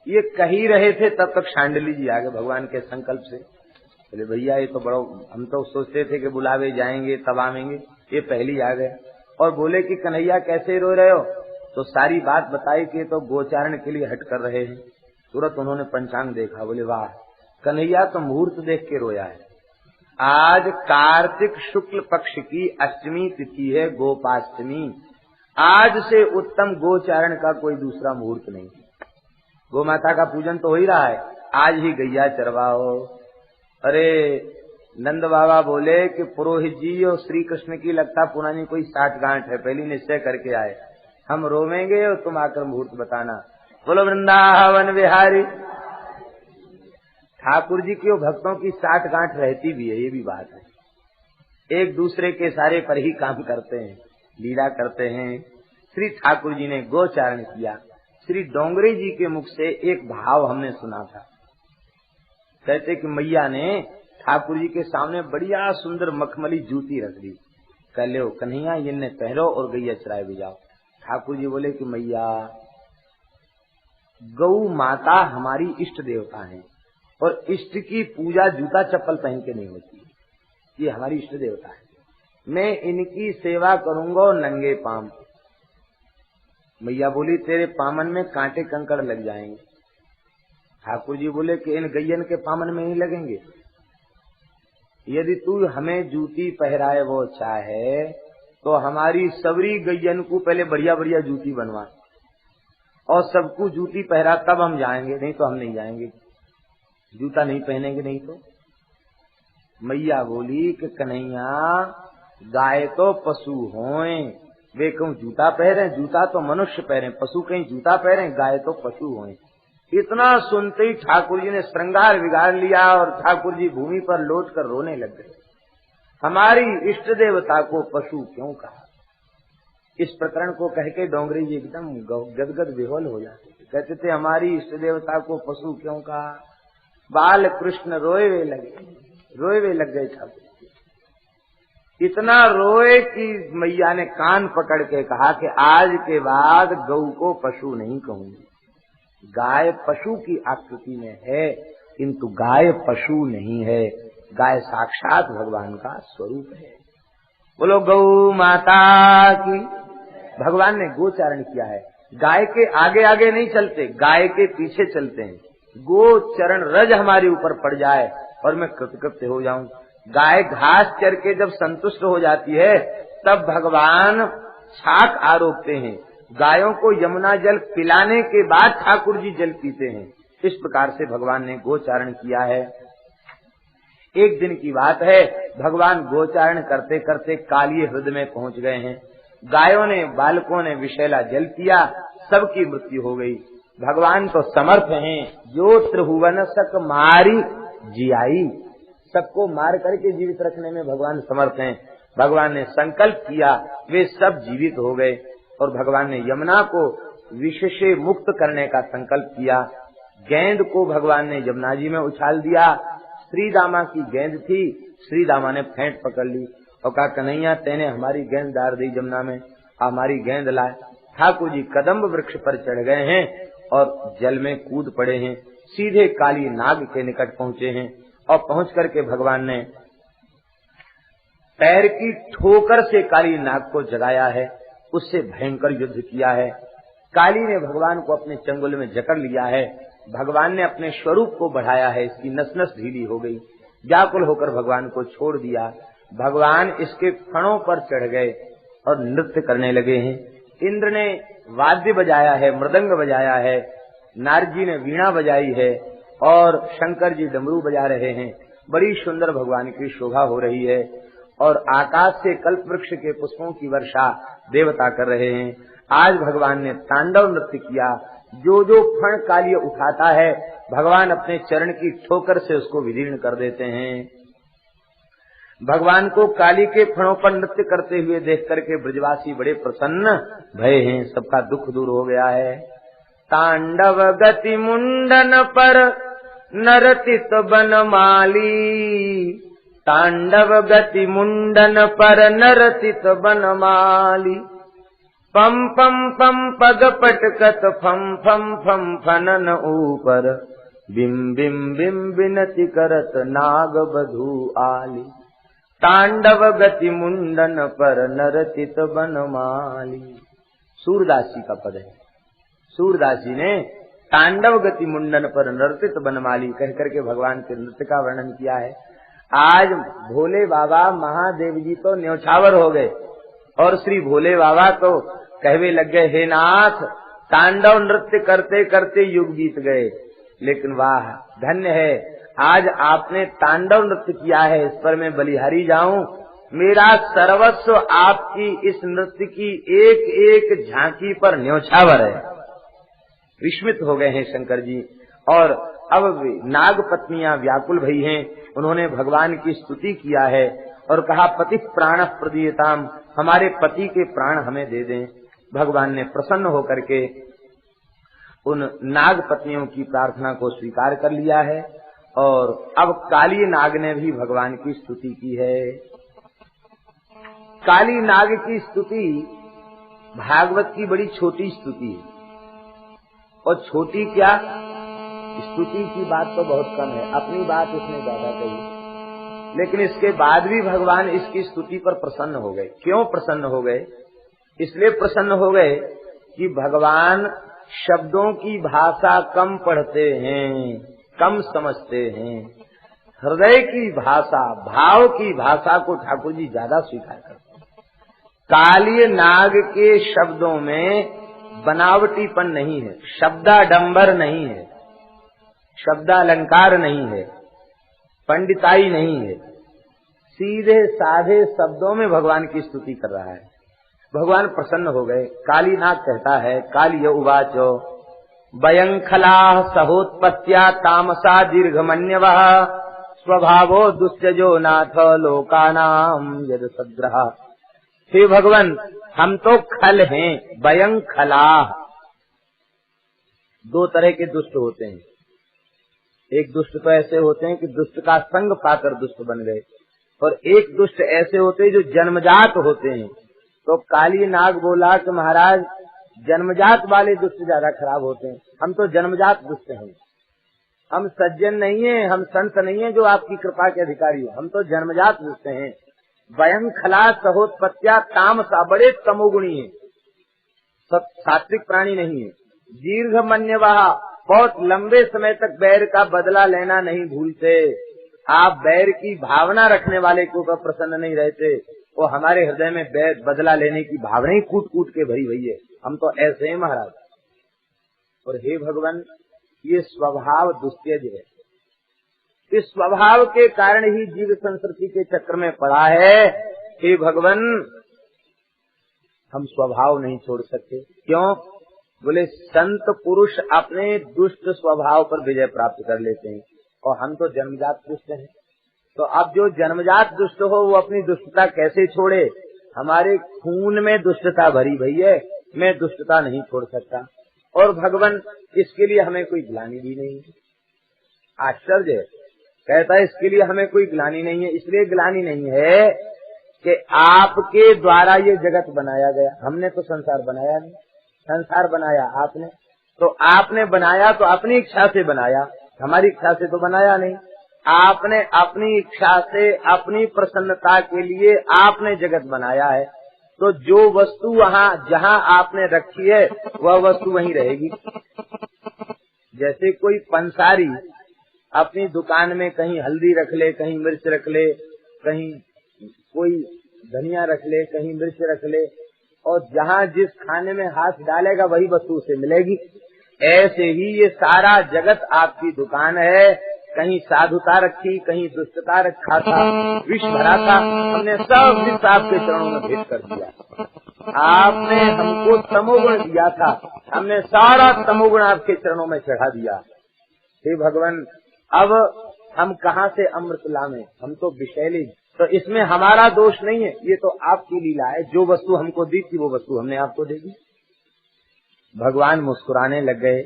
ये कह ही रहे थे तब तक शांडिली जी आ गए भगवान के संकल्प से। बोले भैया ये तो बड़ो, हम तो सोचते थे कि बुलावे जाएंगे तब आवेंगे, ये पहली आ गए। और बोले कि कन्हैया कैसे रो रहे हो? तो सारी बात बताई कि तो गोचारण के लिए हट कर रहे हैं। तुरंत उन्होंने पंचांग देखा। बोले वाह, कन्हैया तो मुहूर्त देख के रोया है। आज कार्तिक शुक्ल पक्ष की अष्टमी तिथि है, गोपाष्टमी। आज से उत्तम गोचारण का कोई दूसरा मुहूर्त नहीं। गो माता का पूजन तो हो ही रहा है, आज ही गैया चरवाओ। अरे नंद बाबा बोले कि पुरोहित जी और श्री कृष्ण की लगता पुरानी कोई 60 गांठ है, पहली निश्चय करके आए, हम रोवेंगे और तुम आकर मुहूर्त बताना। बोलो वृंदावन बिहारी। ठाकुर जी की भक्तों की 60 गांठ रहती भी है, ये भी बात है। एक दूसरे के सारे पर ही काम करते हैं, लीला करते हैं। श्री ठाकुर जी ने गोचारण किया। श्री डोंगरे जी के मुख से एक भाव हमने सुना था। कहते कि मैया ने ठाकुर जी के सामने बढ़िया सुंदर मखमली जूती रख दी। कह लो कन्हैया इन्हें पहनो और गैया चराए भी जाओ। ठाकुर जी बोले कि मैया गौ माता हमारी इष्ट देवता है और इष्ट की पूजा जूता चप्पल पहन के नहीं होती, ये हमारी इष्ट देवता है। मैं इनकी सेवा करूंगा और नंगे पांव। मैया बोली तेरे पामन में कांटे कंकड़ लग जाएंगे। ठाकुर जी बोले कि इन गैयन के पामन में नहीं लगेंगे। यदि तू हमें जूती पहराए वो चाहे तो हमारी सबरी गैयन को पहले बढ़िया बढ़िया जूती बनवा और सबको जूती पहरा तब हम जाएंगे, नहीं तो हम नहीं जाएंगे। जूता नहीं पहनेंगे नहीं तो। मैया बोली कि कन्हैया गाय तो पशु होए, वे कहूँ जूता पहरे, जूता तो मनुष्य पहरे, पशु कहीं जूता पहरे, गाय तो पशु होए। इतना सुनते ही ठाकुर जी ने श्रृंगार बिगाड़ लिया और ठाकुर जी भूमि पर लौट कर रोने लग गए। हमारी इष्ट देवता को पशु क्यों कहा? इस प्रकरण को कह के डोंगरी जी एकदम गदगद विह्वल हो जाते थे। कहते थे हमारी इष्ट देवता को पशु क्यों कहा? बाल कृष्ण रोए वे लग गए ठाकुर। इतना रोए कि मैया ने कान पकड़ के कहा कि आज के बाद गौ को पशु नहीं कहूंगी। गाय पशु की आकृति में है किंतु गाय पशु नहीं है, गाय साक्षात भगवान का स्वरूप है। बोलो गौ माता की। भगवान ने गोचारण किया है। गाय के आगे आगे नहीं चलते, गाय के पीछे चलते हैं। गो चरण रज हमारे ऊपर पड़ जाए और मैं कृतकृत्य हो जाऊं। गाय घास चर के जब संतुष्ट हो जाती है तब भगवान छाक आरोपते हैं। गायों को यमुना जल पिलाने के बाद ठाकुर जी जल पीते हैं। इस प्रकार से भगवान ने गोचारण किया है। एक दिन की बात है, भगवान गोचारण करते करते कालिये हृदय में पहुंच गए हैं। गायों ने, बालकों ने विषैला जल पिया, सबकी मृत्यु हो गई। भगवान तो समर्थ हैं, जो त्रिभुवन सक मारी जियाई, सबको मार करके जीवित रखने में भगवान समर्थ हैं। भगवान ने संकल्प किया, वे सब जीवित हो गए। और भगवान ने यमुना को विष से मुक्त करने का संकल्प किया। गेंद को भगवान ने यमुना जी में उछाल दिया। श्रीदामा की गेंद थी, श्रीदामा ने फेंट पकड़ ली और कहा, कन्हैया तेने हमारी गेंद डाल दी यमुना में, हमारी गेंद लाए। ठाकुर जी कदम्ब वृक्ष पर चढ़ गए हैं और जल में कूद पड़े हैं, सीधे काली नाग के निकट पहुंचे हैं। और पहुंच करके भगवान ने पैर की ठोकर से काली नाग को जगाया है, उससे भयंकर युद्ध किया है। काली ने भगवान को अपने चंगुल में जकड़ लिया है। भगवान ने अपने स्वरूप को बढ़ाया है, इसकी नस नस ढीली हो गई। व्याकुल होकर भगवान को छोड़ दिया। भगवान इसके फणों पर चढ़ गए और नृत्य करने लगे हैं। इंद्र ने वाद्य बजाया है, मृदंग बजाया है, नारद जी ने वीणा बजाई है और शंकर जी डमरू बजा रहे हैं। बड़ी सुंदर भगवान की शोभा हो रही है और आकाश से कल्प वृक्ष के पुष्पों की वर्षा देवता कर रहे हैं। आज भगवान ने तांडव नृत्य किया। जो जो फण काली उठाता है, भगवान अपने चरण की ठोकर से उसको विदीर्ण कर देते हैं। भगवान को काली के फणों पर नृत्य करते हुए देख करके ब्रजवासी बड़े प्रसन्न भय हैं, सबका दुख दूर हो गया है। तांडव गति मुंडन पर नरतित बनमाली, तांडव गति मुंडन पर नरतित बनमाली, पम पम पम पग पटकत फम फम फम फनन ऊपर, बिम बिम बिम बिनति करत नाग बधू आली, तांडव गति मुंडन पर नरतित बनमाली। सूरदास जी का पद है। सूरदास जी ने तांडव गति मुंडन पर नर्तित बनमाली कह करके भगवान के नृत्य का वर्णन किया है। आज भोले बाबा महादेव जी तो न्यौछावर हो गए और श्री भोले बाबा तो कहवे लग गए, हे नाथ तांडव नृत्य करते करते युग बीत गए, लेकिन वाह धन्य है आज आपने तांडव नृत्य किया है, इस पर मैं बलिहारी जाऊं। मेरा सर्वस्व आपकी इस नृत्य की एक एक झांकी पर न्यौछावर है। विस्मित हो गए हैं शंकर जी। और अब नाग पत्नियां व्याकुल भई हैं, उन्होंने भगवान की स्तुति किया है और कहा, पति प्राण प्रदीयताम, हमारे पति के प्राण हमें दे दें। भगवान ने प्रसन्न होकर के उन नाग पत्नियों की प्रार्थना को स्वीकार कर लिया है और अब काली नाग ने भी भगवान की स्तुति की है। काली नाग की स्तुति भागवत की बड़ी छोटी स्तुति है और छोटी क्या, स्तुति की बात तो बहुत कम है, अपनी बात उसने ज्यादा कही, लेकिन इसके बाद भी भगवान इसकी स्तुति पर प्रसन्न हो गए। क्यों प्रसन्न हो गए? इसलिए प्रसन्न हो गए कि भगवान शब्दों की भाषा कम पढ़ते हैं, कम समझते हैं। हृदय की भाषा, भाव की भाषा को ठाकुर जी ज्यादा स्वीकार करते हैं। काली नाग के शब्दों में बनावटीपन नहीं है, शब्दाडंबर नहीं है, शब्दालंकार नहीं है, पंडिताई नहीं है, सीधे साधे शब्दों में भगवान की स्तुति कर रहा है। भगवान प्रसन्न हो गए। काली नाग कहता है, काली उवाचो वयंखला सहोत्पत्त्या तामसा दीर्घमन्यवः, स्वभावो दुस्त्यजो नाथ लोकानाम यद सद्रह। हे भगवान, हम तो खल हैं, वयंखला। दो तरह के दुष्ट होते हैं। एक दुष्ट तो ऐसे होते हैं कि दुष्ट का संग पाकर दुष्ट बन गए, और एक दुष्ट ऐसे होते हैं जो जन्मजात होते हैं। तो काली नाग बोला कि महाराज जन्मजात वाले दुष्ट ज्यादा खराब होते हैं, हम तो जन्मजात दुष्ट हैं, हम सज्जन नहीं है, हम संत नहीं है जो आपकी कृपा के अधिकारी हो, हम तो जन्मजात दुष्ट हैं। वयं खला सहोत्पत्त्या तामसा, बड़े तमोगुणी है, सब सात्विक प्राणी नहीं है। दीर्घमन्यवः, बहुत लंबे समय तक बैर का बदला लेना नहीं भूलते। आप बैर की भावना रखने वाले को प्रसन्न नहीं रहते, वो हमारे हृदय में बैर बदला लेने की भावना ही कूट कूट के भरी हुई है, हम तो ऐसे हैं महाराज। और हे भगवान, ये स्वभाव दुस्त्यज है, इस स्वभाव के कारण ही जीव संस्कृति के चक्र में पड़ा है। हे भगवान, हम स्वभाव नहीं छोड़ सकते। क्यों? बोले संत पुरुष अपने दुष्ट स्वभाव पर विजय प्राप्त कर लेते हैं और हम तो जन्मजात दुष्ट हैं। तो अब जो जन्मजात दुष्ट हो वो अपनी दुष्टता कैसे छोड़े? हमारे खून में दुष्टता भरी भई है, मैं दुष्टता नहीं छोड़ सकता। और भगवान इसके लिए हमें कोई ग्लानि भी नहीं है। आश्चर्य है, कहता है इसके लिए हमें कोई ग्लानि नहीं है। इसलिए ग्लानि नहीं है कि आपके द्वारा ये जगत बनाया गया, हमने तो संसार बनाया नहीं, संसार बनाया आपने। तो आपने बनाया तो अपनी इच्छा से बनाया, हमारी इच्छा से तो बनाया नहीं। आपने अपनी इच्छा से अपनी प्रसन्नता के लिए आपने जगत बनाया है। तो जो वस्तु वहाँ जहाँ आपने रखी है वह वस्तु वहीं रहेगी। जैसे कोई पंसारी अपनी दुकान में कहीं हल्दी रख ले, कहीं मिर्च रख ले, कहीं कोई धनिया रख ले, कहीं मिर्च रख ले, और जहाँ जिस खाने में हाथ डालेगा वही वस्तु उसे मिलेगी। ऐसे ही ये सारा जगत आपकी दुकान है। कहीं साधुता रखी, कहीं दुष्टता रखा था, विष भरा था, हमने सब विष आपके चरणों में भेंट कर दिया। आपने हमको तमोगुण दिया था, हमने सारा तमोगुण आपके चरणों में चढ़ा दिया। हे भगवान, अब हम कहाँ से अमृत लावें? हम तो विषैली। तो इसमें हमारा दोष नहीं है, ये तो आपकी लीला है। जो वस्तु हमको दी थी वो वस्तु हमने आपको दे दी। भगवान मुस्कुराने लग गए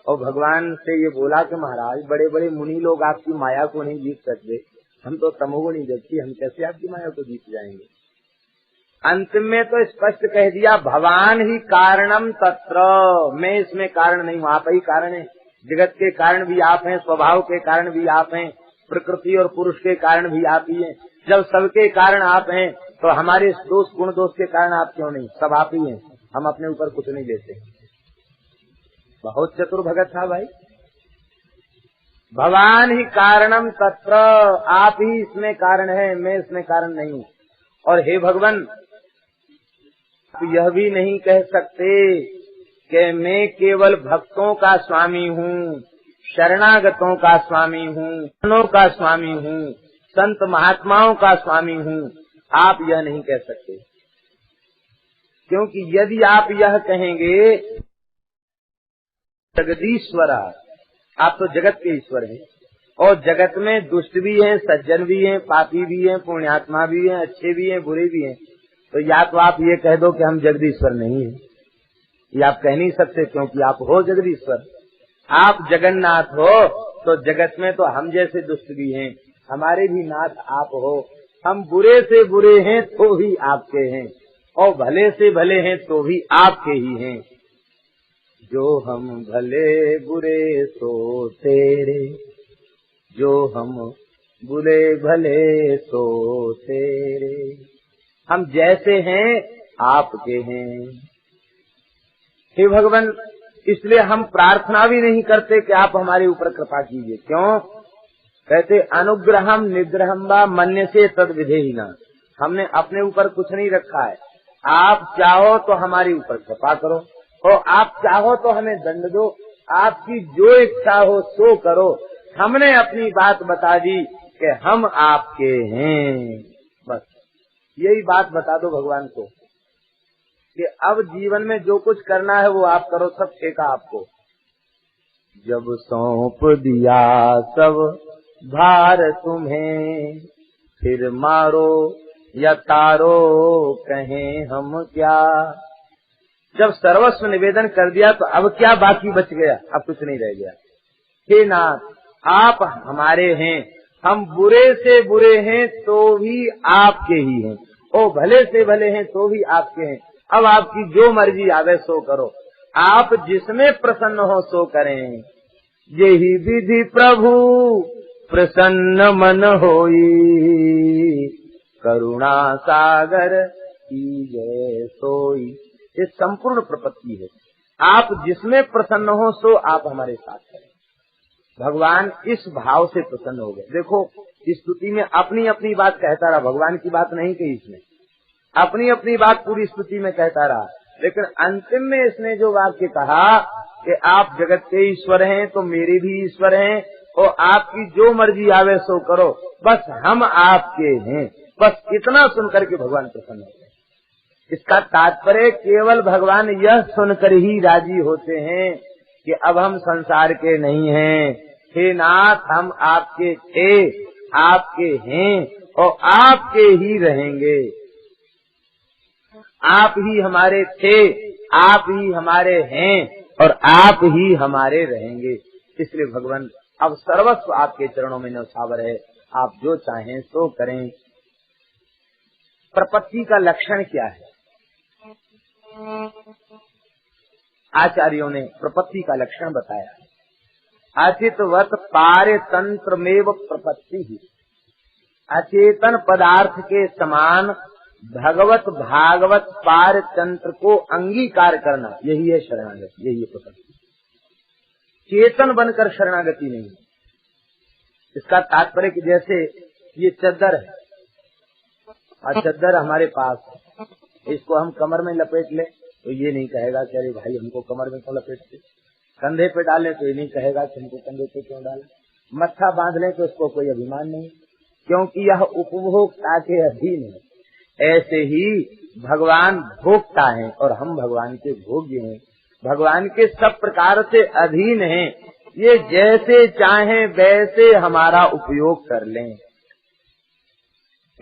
और भगवान से ये बोला कि महाराज, बड़े बड़े मुनि लोग आपकी माया को नहीं जीत सकते, हम तो तमोगुणी व्यक्ति, हम कैसे आपकी माया को जीत जाएंगे? अंतिम में तो स्पष्ट कह दिया, भगवान ही कारणम तत्र, मैं इसमें कारण नहीं हूँ, आप ही कारण है। जगत के कारण भी आप हैं, स्वभाव के कारण भी आप हैं, प्रकृति और पुरुष के कारण भी आप ही हैं। जब सबके कारण आप हैं तो हमारे दोष गुण दोष के कारण आप क्यों नहीं? सब आप ही हैं, हम अपने ऊपर कुछ नहीं लेते। बहुत चतुर भगत था भाई। भगवान ही कारणम तत्र, आप ही इसमें कारण है, मैं इसमें कारण नहीं हूँ। और हे भगवान, आप यह भी नहीं कह सकते कि मैं केवल भक्तों का स्वामी हूँ, शरणागतों का स्वामी हूँ, जनों का स्वामी हूँ, संत महात्माओं का स्वामी हूँ। आप यह नहीं कह सकते, क्योंकि यदि आप यह कहेंगे जगदीश्वर, आप तो जगत के ईश्वर हैं, और जगत में दुष्ट भी हैं, सज्जन भी हैं, पापी भी हैं, पुण्यात्मा भी हैं, अच्छे भी हैं, बुरे भी हैं। तो या तो आप ये कह दो कि हम जगदीश्वर नहीं हैं, ये आप कह नहीं सकते, क्योंकि आप हो जगदीश्वर। आप जगन्नाथ हो तो जगत में तो हम जैसे दुष्ट भी हैं, हमारे भी नाथ आप हो। हम बुरे से बुरे हैं तो भी आपके हैं, और भले से भले हैं तो भी आपके ही हैं। जो हम भले बुरे सो तेरे, जो हम बुरे भले सो तेरे, हम जैसे हैं आपके हैं। हे भगवान, इसलिए हम प्रार्थना भी नहीं करते कि आप हमारे ऊपर कृपा कीजिए। क्यों? कहते अनुग्रहम निग्रहम वा मन्य से तद विधेहिना, हमने अपने ऊपर कुछ नहीं रखा है। आप चाहो तो हमारे ऊपर कृपा करो, और आप चाहो तो हमें दंड दो, आपकी जो इच्छा हो सो करो। हमने अपनी बात बता दी कि हम आपके हैं, बस यही बात बता दो भगवान को कि अब जीवन में जो कुछ करना है वो आप करो, सब ठेका आपको। जब सौंप दिया सब भार तुम्हें, फिर मारो या तारो कहें हम क्या। जब सर्वस्व निवेदन कर दिया तो अब क्या बाकी बच गया? अब कुछ नहीं रह गया। हे नाथ, आप हमारे हैं, हम बुरे से बुरे हैं तो भी आपके ही हैं, और भले से भले हैं तो भी आपके हैं। अब आपकी जो मर्जी आवे सो करो, आप जिसमें प्रसन्न हो सो करें। यही विधि प्रभु प्रसन्न मन होई, करुणा सागर कीजय सोई। ये संपूर्ण प्रपत्ति है, आप जिसमें प्रसन्न हो सो आप हमारे साथ करें। भगवान इस भाव से प्रसन्न हो गए। देखो, इस स्तुति में अपनी अपनी बात कहता रहा, भगवान की बात नहीं कही इसने, अपनी अपनी बात पूरी स्तुति में कहता रहा। लेकिन अंतिम में इसने जो वाक्य कहा कि आप जगत के ईश्वर हैं तो मेरे भी ईश्वर हैं, और आपकी जो मर्जी आवे सो करो, बस हम आपके हैं, बस इतना सुनकर के भगवान प्रसन्न हो गए। इसका तात्पर्य केवल भगवान यह सुनकर ही राजी होते हैं कि अब हम संसार के नहीं हैं, हे नाथ हम आपके थे, आपके हैं और आपके ही रहेंगे। आप ही हमारे थे, आप ही हमारे हैं और आप ही हमारे रहेंगे। इसलिए भगवान अब सर्वस्व आपके चरणों में न्यौछावर है, आप जो चाहें सो करें। प्रपत्ति का लक्षण क्या है? आचार्यों ने प्रपत्ति का लक्षण बताया। अचितवत पार्य तंत्रमेव प्रपत्ति ही, अचेतन पदार्थ के समान भगवत भागवत पार्य तंत्र को अंगीकार करना, यही है शरणागति, यही है प्रपत्ति। चेतन बनकर शरणागति नहीं। इसका तात्पर्य कि जैसे ये चद्दर है और चद्दर हमारे पास है, इसको हम कमर में लपेट ले तो ये नहीं कहेगा कि अरे भाई हमको कमर में क्यों लपेटते, कंधे पे डाले तो ये नहीं कहेगा कि हमको कंधे पे क्यों डाले, मत्था बांध ले तो उसको कोई अभिमान नहीं, क्योंकि यह उपभोक्ता के अधीन है। ऐसे ही भगवान भोक्ता हैं और हम भगवान के भोग्य हैं, भगवान के सब प्रकार से अधीन हैं। ये जैसे चाहें वैसे हमारा उपयोग कर लें।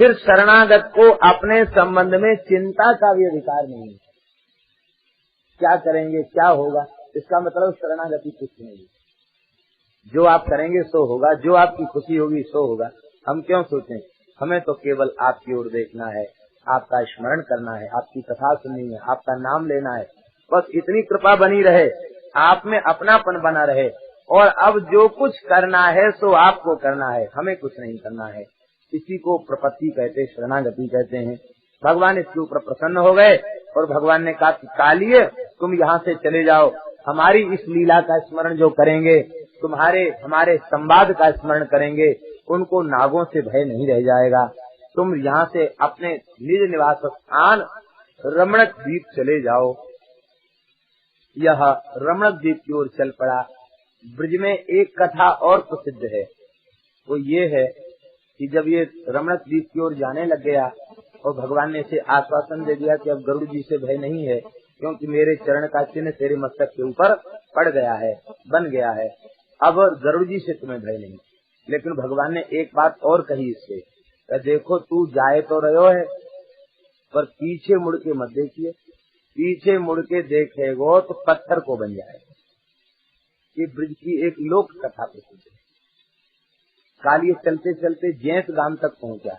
फिर शरणागत को अपने संबंध में चिंता का भी अधिकार नहीं है। क्या करेंगे, क्या होगा, इसका मतलब शरणागति कुछ नहीं है। जो आप करेंगे सो होगा, जो आपकी खुशी होगी सो होगा। हम क्यों सोचें, हमें तो केवल आपकी ओर देखना है, आपका स्मरण करना है, आपकी कथा सुननी है, आपका नाम लेना है। बस इतनी कृपा बनी रहे, आप में अपनापन बना रहे, और अब जो कुछ करना है सो आपको करना है, हमें कुछ नहीं करना है। इसी को प्रपत्ति कहते, शरणागति कहते हैं। भगवान इसके ऊपर प्रसन्न हो गए और भगवान ने कहा कि कालिए तुम यहाँ से चले जाओ, हमारी इस लीला का स्मरण जो करेंगे, तुम्हारे हमारे संवाद का स्मरण करेंगे, उनको नागों से भय नहीं रह जाएगा। तुम यहाँ से अपने निज निवास स्थान रमणक द्वीप चले जाओ। यह रमणक द्वीप की ओर चल पड़ा। ब्रज में एक कथा और प्रसिद्ध है, वो ये है कि जब ये रमणक द्वीप की ओर जाने लग गया और भगवान ने इसे आश्वासन दे दिया कि अब गरुड़ जी से भय नहीं है, क्योंकि मेरे चरण का चिन्ह तेरे मस्तक के ऊपर पड़ गया है, बन गया है, अब गरुड़ जी से तुम्हें भय नहीं। लेकिन भगवान ने एक बात और कही इससे, देखो तू जाए तो रहो है, पर पीछे मुड़ के मत देखिए, पीछे मुड़ के देखेगो तो पत्थर को बन जाएगा। ये ब्रज की एक लोक कथा प्रसिद्ध है। कालिए चलते चलते जैंत गांव तक पहुंचा।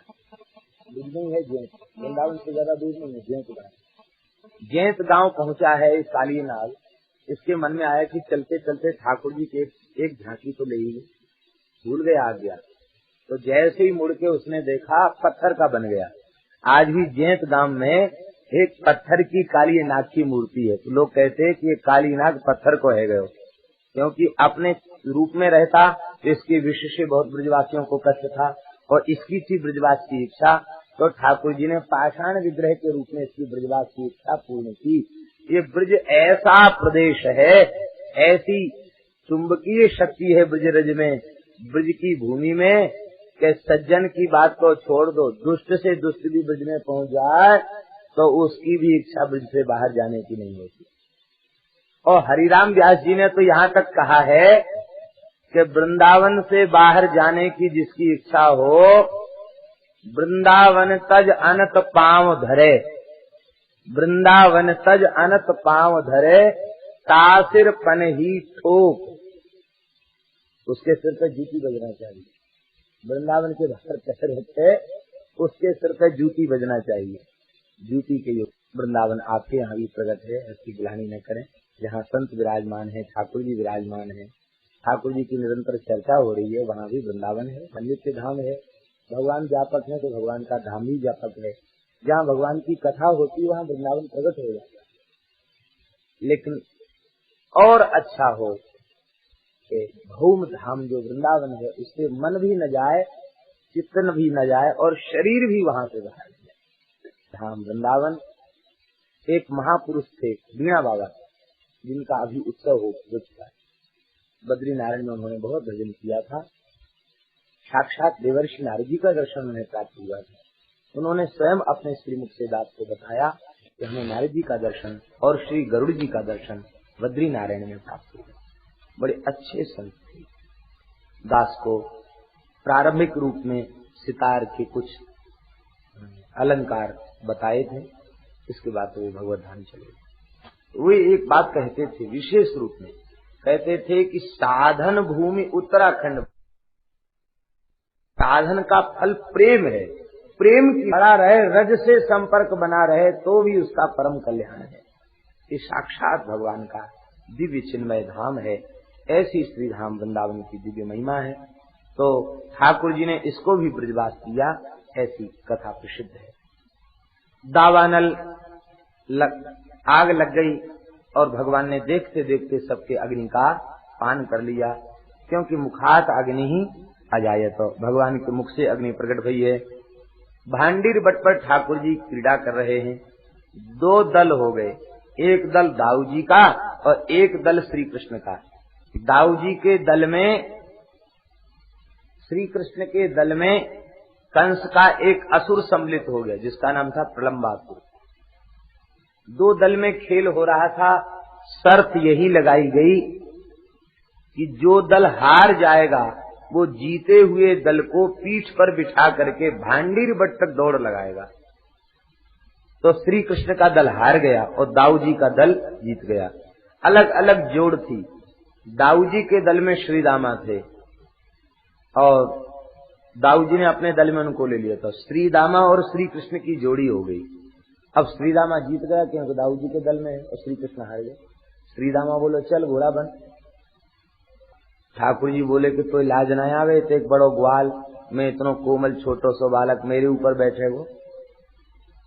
दूर नहीं है जैंत, वृंदावन से ज्यादा दूर नहीं है जैंत गांव। जैंत गांव पहुंचा है इस कालिए नाग। इसके मन में आया कि चलते चलते ठाकुर जी के एक झांकी तो ले ही, भूल गया, आ गया। तो जैसे ही मुड़ के उसने देखा, पत्थर का बन गया। आज भी जैंत गांव में एक पत्थर की काली नाग की मूर्ति है। तो लोग कहते हैं कि ये काली नाग पत्थर को है गयो, क्योंकि अपने रूप में रहता तो इसके विषय से बहुत ब्रजवासियों को कष्ट था, और इसकी थी ब्रजवास की इच्छा, तो ठाकुर जी ने पाषाण विग्रह के रूप में इसकी ब्रजवास की इच्छा पूर्ण की। ये ब्रज ऐसा प्रदेश है, ऐसी चुंबकीय शक्ति है ब्रज रज में, ब्रज की भूमि में, कि सज्जन की बात को छोड़ दो, दुष्ट से दुष्ट भी ब्रज में पहुंच जाए तो उसकी भी इच्छा ब्रज से बाहर जाने की नहीं होती। और हरिराम व्यास जी ने तो यहाँ तक कहा है कि वृंदावन से बाहर जाने की जिसकी इच्छा हो, वृंदावन तज अनत पांव धरे, वृंदावन तज अनत पांव धरे, तासिर पन ही ठोक। उसके सिर पे जूती बजना चाहिए। वृंदावन के बाहर कह रहते, उसके सिर पे जूती बजना चाहिए। जूती के योग वृंदावन आपके यहाँ भी प्रकट है, इसकी गिलानी न करें। जहाँ संत विराजमान है, ठाकुर जी विराजमान है, ठाकुर जी की निरंतर चर्चा हो रही है, वहाँ भी वृंदावन है, मंदिर के धाम है। भगवान व्यापक है तो भगवान का धाम भी व्यापक है। जहाँ भगवान की कथा होती है वहाँ वृंदावन प्रकट हो जाता है। लेकिन और अच्छा हो कि भौम धाम जो वृंदावन है, उससे मन भी न जाए, चित्तन भी न जाए, और शरीर भी वहाँ से बाहर न जाए। धाम वृंदावन। एक महापुरुष थे वीणा बाबा, जिनका अभी उत्सव हो चुका है। बद्री नारायण में उन्होंने बहुत भजन किया था। साक्षात देवर्षि नारद जी का दर्शन उन्हें प्राप्त हुआ था। उन्होंने स्वयं अपने श्रीमुख से दास को बताया कि हमें नारद जी का दर्शन और श्री गरुड़ जी का दर्शन बद्री नारायण में प्राप्त हुआ। बड़े अच्छे संत थे। दास को प्रारंभिक रूप में सितार के कुछ अलंकार बताए थे, इसके बाद तो वो भगवत धाम चले। वे एक बात कहते थे, विशेष रूप में कहते थे कि साधन भूमि उत्तराखंड, साधन का फल प्रेम है, प्रेम की बड़ा रहे, रज से संपर्क बना रहे तो भी उसका परम कल्याण है। ये साक्षात भगवान का दिव्य चिन्मय धाम है। ऐसी श्री धाम वृंदावन की दिव्य महिमा है। तो ठाकुर जी ने इसको भी ब्रजवास दिया, ऐसी कथा प्रसिद्ध है। दावानल आग लग गई और भगवान ने देखते देखते सबके अग्नि का पान कर लिया, क्योंकि मुखात अग्नि ही अजायत, तो भगवान के मुख से अग्नि प्रकट हुई है। भांडीर बट पर ठाकुर जी क्रीड़ा कर रहे हैं। दो दल हो गए, एक दल दाऊ जी का और एक दल श्री कृष्ण का। दाऊ जी के दल में, श्री कृष्ण के दल में कंस का एक असुर सम्मिलित हो गया जिसका नाम था प्रलंबासुर। दो दल में खेल हो रहा था। शर्त यही लगाई गई कि जो दल हार जाएगा वो जीते हुए दल को पीठ पर बिठा करके भांडीर बट तक दौड़ लगाएगा। तो श्री कृष्ण का दल हार गया और दाऊ जी का दल जीत गया। अलग अलग जोड़ थी। दाऊ जी के दल में श्री दामा थे और दाऊ जी ने अपने दल में उनको ले लिया था। श्री दामा और श्री कृष्ण की जोड़ी हो गई। अब श्री दामा जीत गया क्योंकि दाऊ जी के दल में और श्री कृष्ण हार गए। श्री दामा बोलो चल घोड़ा बन। ठाकुर जी बोले कि तो लाज न आवे, तो एक बड़ो ग्वाल में इतनो कोमल छोटो सो बालक मेरे ऊपर बैठे गो।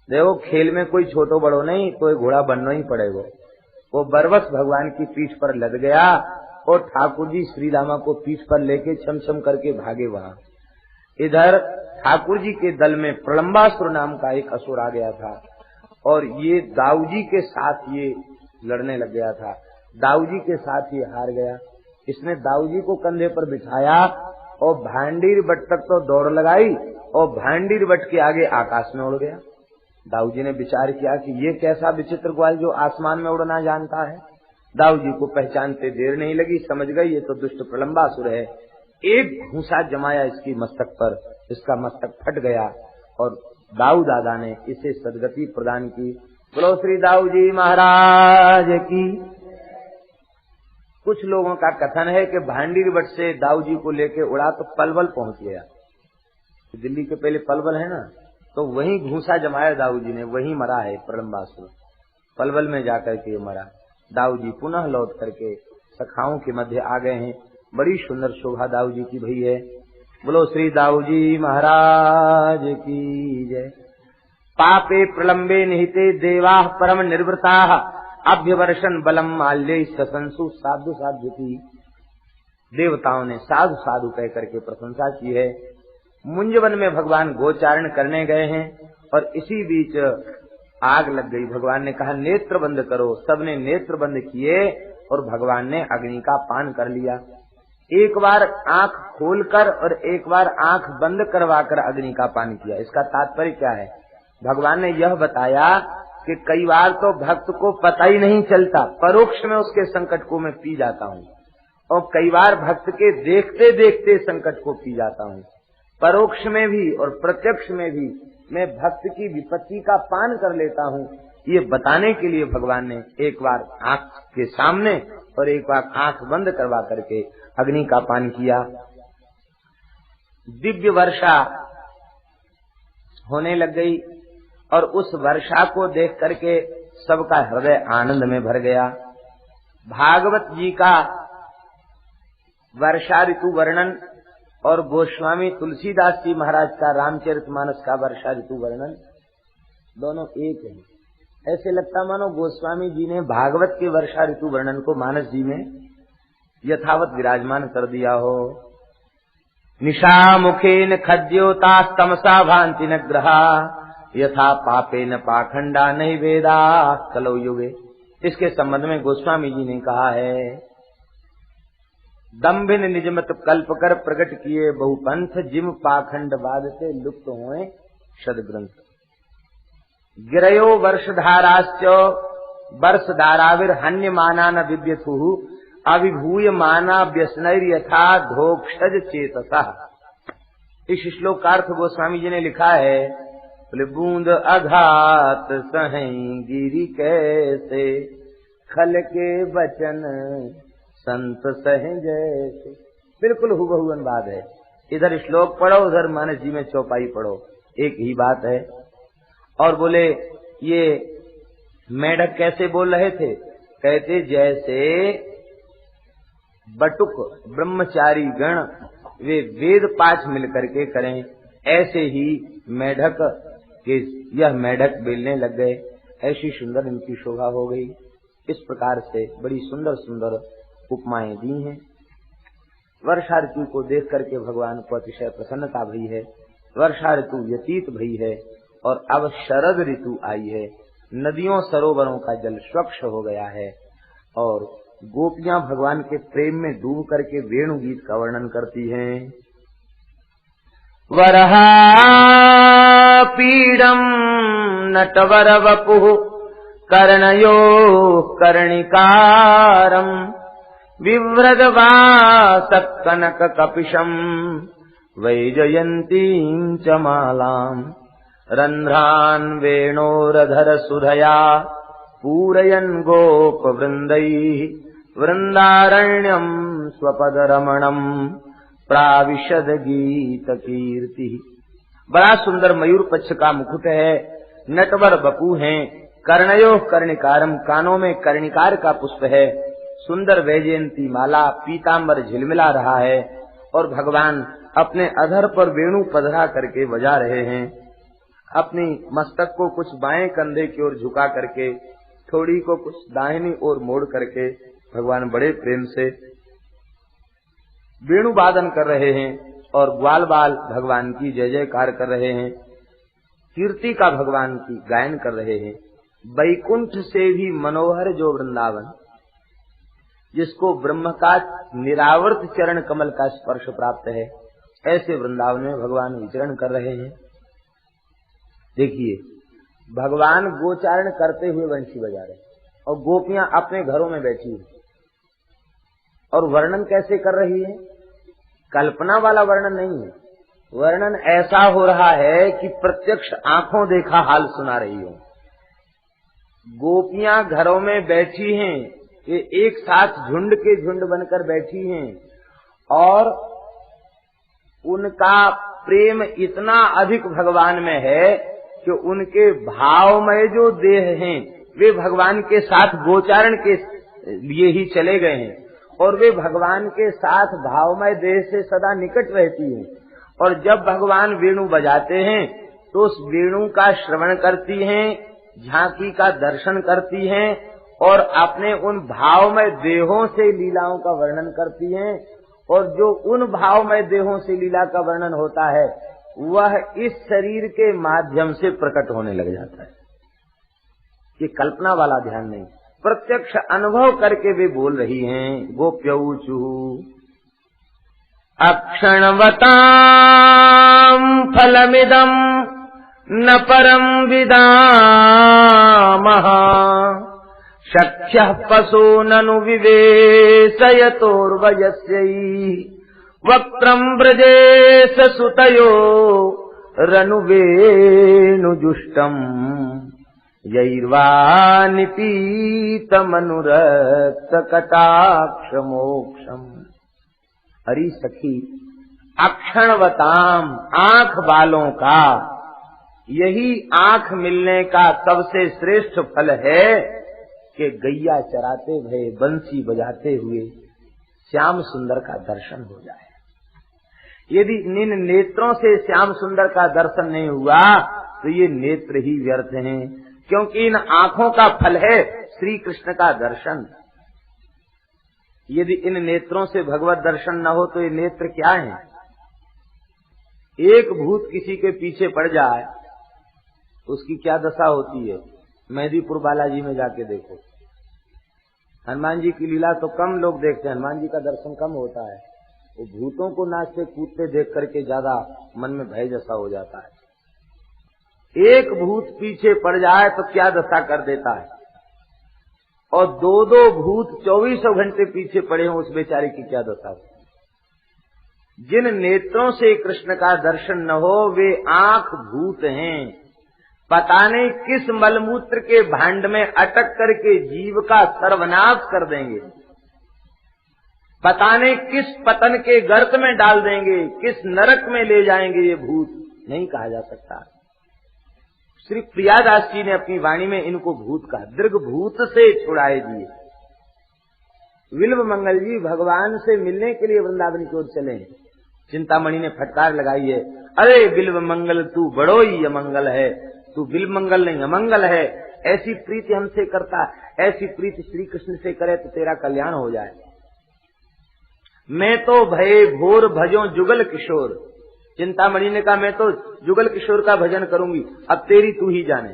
देखो खेल में कोई छोटो बड़ो नहीं, तो घोड़ा बनना ही पड़ेगा। वो बरबस भगवान की पीठ पर लद गया और ठाकुर जी श्री दामा को पीठ पर लेके छम छम करके भागे वहां। इधर ठाकुर जी के दल में प्रलंबासुर नाम का एक असुर आ गया था और ये दाऊ जी के साथ ये लड़ने लग गया था। दाऊ जी के साथ ये हार गया। इसने दाऊ जी को कंधे पर बिठाया और भांडीर बट तक तो दौड़ लगाई और भांडीर बट के आगे आकाश में उड़ गया। दाऊ जी ने विचार किया कि ये कैसा विचित्र ग्वाल जो आसमान में उड़ना जानता है। दाऊ जी को पहचानते देर नहीं लगी, समझ गई ये तो दुष्ट प्रलंबासुर है। एक घूंसा जमाया इसकी मस्तक पर, इसका मस्तक फट गया और दाऊ दादा ने इसे सदगति प्रदान की। बोलो श्री दाऊ जी महाराज की। कुछ लोगों का कथन है कि भांडीर बट से दाऊ जी को लेके उड़ा तो पलवल पहुंच गया। दिल्ली के पहले पलवल है ना, तो वहीं घूंसा जमाया दाऊ जी ने, वहीं मरा है प्रलंबासुर। पलवल में जाकर के मरा। दाऊ जी पुनः लौट करके सखाओं के मध्य आ गए हैं। बड़ी सुंदर शोभा दाऊ जी की भई है। बोलो श्री दाऊ जी महाराज की जय। पापे प्रलंबे निहिते देवा परम निर्वृता अभ्यवर्षण बलम माल्य ससंसु साधु साधु की। देवताओं ने साधु साधु कह करके प्रशंसा की है। मुंजवन में भगवान गोचारण करने गए हैं और इसी बीच आग लग गई। भगवान ने कहा नेत्र बंद करो। सबने नेत्र बंद किए और भगवान ने अग्नि का पान कर लिया। एक बार आंख खोलकर और एक बार आंख बंद करवाकर अग्नि का पान किया। इसका तात्पर्य क्या है? भगवान ने यह बताया कि कई बार तो भक्त को पता ही नहीं चलता, परोक्ष में उसके संकट को मैं पी जाता हूँ, और कई बार भक्त के देखते देखते संकट को पी जाता हूँ। परोक्ष में भी और प्रत्यक्ष में भी मैं भक्त की विपत्ति का पान कर लेता हूँ। ये बताने के लिए भगवान ने एक बार आंख के सामने और एक बार आंख बंद करवा करके अग्नि का पान किया। दिव्य वर्षा होने लग गई और उस वर्षा को देख करके सबका हृदय आनंद में भर गया। भागवत जी का वर्षा ऋतु वर्णन और गोस्वामी तुलसीदास जी महाराज का रामचरितमानस का वर्षा ऋतु वर्णन दोनों एक है। ऐसे लगता मानो गोस्वामी जी ने भागवत के वर्षा ऋतु वर्णन को मानस जी में यथावत विराजमान कर दिया हो। निशा मुखेन खद्योता तमसा भांति न ग्रहा यथा पापे न पाखंडा नहीं वेदा कलो युगे। इसके संबंध में गोस्वामी जी ने कहा है, दम्भिन निजमत कल्प कर प्रकट किए बहुपंथ जिम पाखंड बाद से लुप्त हुए सदग्रंथ। गिरयो वर्षधाराश्च वर्षधाराविर हन्य माना न विद्यथु अभिभूय माना व्यसनैर यथा धोक्षज चेतसा। इस श्लोक का अर्थ गोस्वामी जी ने लिखा है, बोले बूंद अघात सहें गिरी कैसे, खल के वचन संत सहें जैसे। बिल्कुल हुबहू अनुवाद है। इधर श्लोक पढ़ो, उधर मानस जी में चौपाई पढ़ो, एक ही बात है। और बोले ये मेढक कैसे बोल रहे थे? कहते जैसे बटुक ब्रह्मचारी गण वे वेद पाठ मिलकर के करें, ऐसे ही मेढक के यह मेढक बेलने लग गए। ऐसी सुंदर इनकी शोभा हो गई। इस प्रकार से बड़ी सुंदर सुंदर उपमाएं दी हैं। वर्षा ऋतु को देख करके भगवान को अतिशय प्रसन्नता भई है। वर्षा ऋतु व्यतीत भई है और अब शरद ऋतु आई है। नदियों सरोवरों का जल स्वच्छ हो गया है और गोपियां भगवान के प्रेम में डूब करके वेणु गीत का वर्णन करती हैं। वरहा पीडम नटवर वपुः कर्णयो कर्णिकारम विव्रजवासः कनक कपिशम वैजयंतीं च मालाम् रंध्रान् वेणोरधर सुधया पूरयन् गोपवृन्दैः वृन्दारण्यम् स्वपदरमणम् प्राविशद गीत कीर्ति। बड़ा सुंदर मयूर पक्ष का मुकुट है, नटवर बपू हैं, कर्णयो कर्णिकारम कानों में कर्णिकार का पुष्प है, सुंदर वैजयंती माला पीतांबर झिलमिला रहा है और भगवान अपने अधर पर वेणु पधरा करके बजा रहे हैं। अपनी मस्तक को कुछ बाएं कंधे की ओर झुका करके, थोड़ी को कुछ दाहिनी ओर मोड़ करके भगवान बड़े प्रेम से वेणु वादन कर रहे हैं और ग्वाल बाल भगवान की जय जयकार कर रहे हैं, कीर्ति का भगवान की गायन कर रहे हैं। वैकुंठ से भी मनोहर जो वृंदावन, जिसको ब्रह्म का निरावर्त चरण कमल का स्पर्श प्राप्त है, ऐसे वृंदावन में भगवान विचरण कर रहे हैं। देखिए भगवान गोचारण करते हुए वंशी बजा रहे और गोपियां अपने घरों में बैठी हैं और वर्णन कैसे कर रही है? कल्पना वाला वर्णन नहीं है, वर्णन ऐसा हो रहा है कि प्रत्यक्ष आंखों देखा हाल सुना रही हो। गोपियां घरों में बैठी हैं, ये एक साथ झुंड के झुंड बनकर बैठी हैं और उनका प्रेम इतना अधिक भगवान में है कि उनके भावमय जो देह हैं वे भगवान के साथ गोचारण के लिए ही चले गए हैं और वे भगवान के साथ भावमय देह से सदा निकट रहती हैं। और जब भगवान वेणु बजाते हैं तो उस वेणु का श्रवण करती हैं, झांकी का दर्शन करती हैं और अपने उन भावमय देहों से लीलाओं का वर्णन करती हैं। और जो उन भावमय देहों से लीला का वर्णन होता है वह इस शरीर के माध्यम से प्रकट होने लग जाता है। ये कल्पना वाला ध्यान नहीं, प्रत्यक्ष अनुभव करके वे बोल रही हैं। गोप्यौचु अक्षणवतां फलमिदं न परं विदामः शक्यः पशो ननु विवेशयतोर्वयस्यै वक्त्रं व्रजेश सुतयो रनुवेणुजुष्टम् यैर्वा निपीतमनुरक्त कटाक्ष मोक्षम्। हरि सखी अक्षणवताम आंख वालों का यही आंख मिलने का सबसे श्रेष्ठ फल है कि गैया चराते भये बंसी बजाते हुए श्याम सुंदर का दर्शन हो जाए। यदि इन नेत्रों से श्याम सुंदर का दर्शन नहीं हुआ तो ये नेत्र ही व्यर्थ हैं, क्योंकि इन आंखों का फल है श्री कृष्ण का दर्शन। यदि इन नेत्रों से भगवत दर्शन न हो तो ये नेत्र क्या हैं? एक भूत किसी के पीछे पड़ जाए उसकी क्या दशा होती है? मेहदीपुर बालाजी में जाके देखो, हनुमान जी की लीला तो कम लोग देखते हैं, हनुमान जी का दर्शन कम होता है। वो भूतों को नाचते कूदते देख करके ज्यादा मन में भय जैसा हो जाता है। एक भूत पीछे पड़ जाए तो क्या दशा कर देता है, और दो दो भूत 24 घंटे पीछे पड़े हों उस बेचारे की क्या दशा हो। जिन नेत्रों से कृष्ण का दर्शन न हो वे आंख भूत हैं। पता नहीं किस मलमूत्र के भांड में अटक करके जीव का सर्वनाश कर देंगे, पता नहीं किस पतन के गर्त में डाल देंगे, किस नरक में ले जाएंगे ये भूत, नहीं कहा जा सकता। श्री प्रियादास जी ने अपनी वाणी में इनको भूत कहा, दृग भूत से छुड़ाए दिए। विल्व मंगल जी भगवान से मिलने के लिए वृंदावन की ओर चले। चिंतामणि ने फटकार लगाई है, अरे विल्व मंगल तू बड़ो ही अमंगल है, तू विल्व मंगल नहीं अमंगल है। ऐसी प्रीति हमसे करता, ऐसी प्रीति श्री कृष्ण से करे तो तेरा कल्याण हो जाए। मैं तो भये भोर भजो जुगल किशोर। चिंतामणि ने कहा मैं तो जुगल किशोर का भजन करूंगी, अब तेरी तू ही जाने।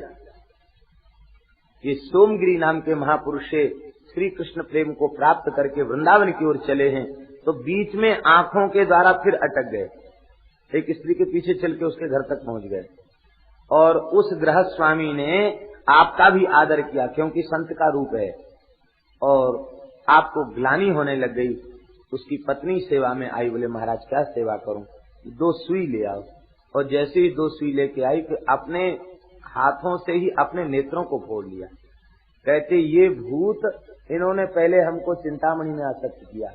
ये सोमगिरी नाम के महापुरुष से श्री कृष्ण प्रेम को प्राप्त करके वृंदावन की ओर चले हैं, तो बीच में आंखों के द्वारा फिर अटक गए। एक स्त्री के पीछे चल के उसके घर तक पहुंच गए, और उस गृहस्थ स्वामी ने आपका भी आदर किया क्योंकि संत का रूप है, और आपको ग्लानि होने लग गई। उसकी पत्नी सेवा में आई, बोले महाराज क्या सेवा करूं, 2 सुई ले आओ। और जैसे ही 2 सुई लेके आई कि अपने हाथों से ही अपने नेत्रों को फोड़ लिया। कहते ये भूत इन्होंने पहले हमको चिंतामणि में आसक्त किया,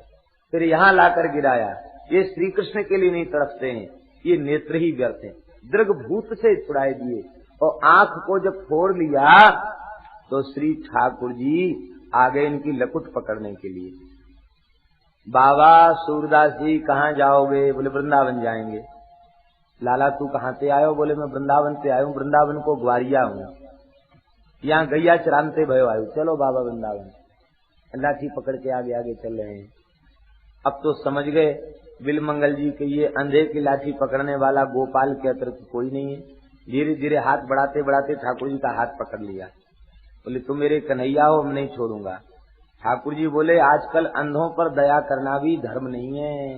फिर यहाँ लाकर गिराया। ये श्री कृष्ण के लिए नहीं तड़पते हैं, ये नेत्र ही व्यर्थ हैं। दृग भूत से छुड़ाए दिए, और आंख को जब फोड़ लिया तो श्री ठाकुर जी आ गए इनकी लकुट पकड़ने के लिए। बाबा सूरदास जी कहाँ जाओगे, बोले वृंदावन जाएंगे। लाला तू कहाँ से आयो, बोले मैं वृंदावन से आया हूँ, वृंदावन को ग्वारिया हूँ, यहाँ गैया चरानते भयो आयु। चलो बाबा वृंदावन। लाठी पकड़ के आगे आगे चल रहे हैं। अब तो समझ गए बिल मंगल जी के ये अंधे की लाठी पकड़ने वाला गोपाल के अतिरिक्त कोई नहीं है। धीरे धीरे हाथ बढ़ाते बढ़ाते ठाकुर जी का हाथ पकड़ लिया। बोले तुम मेरे कन्हैया हो, मैं नहीं छोड़ूंगा। ठाकुर जी बोले आजकल अंधों पर दया करना भी धर्म नहीं है।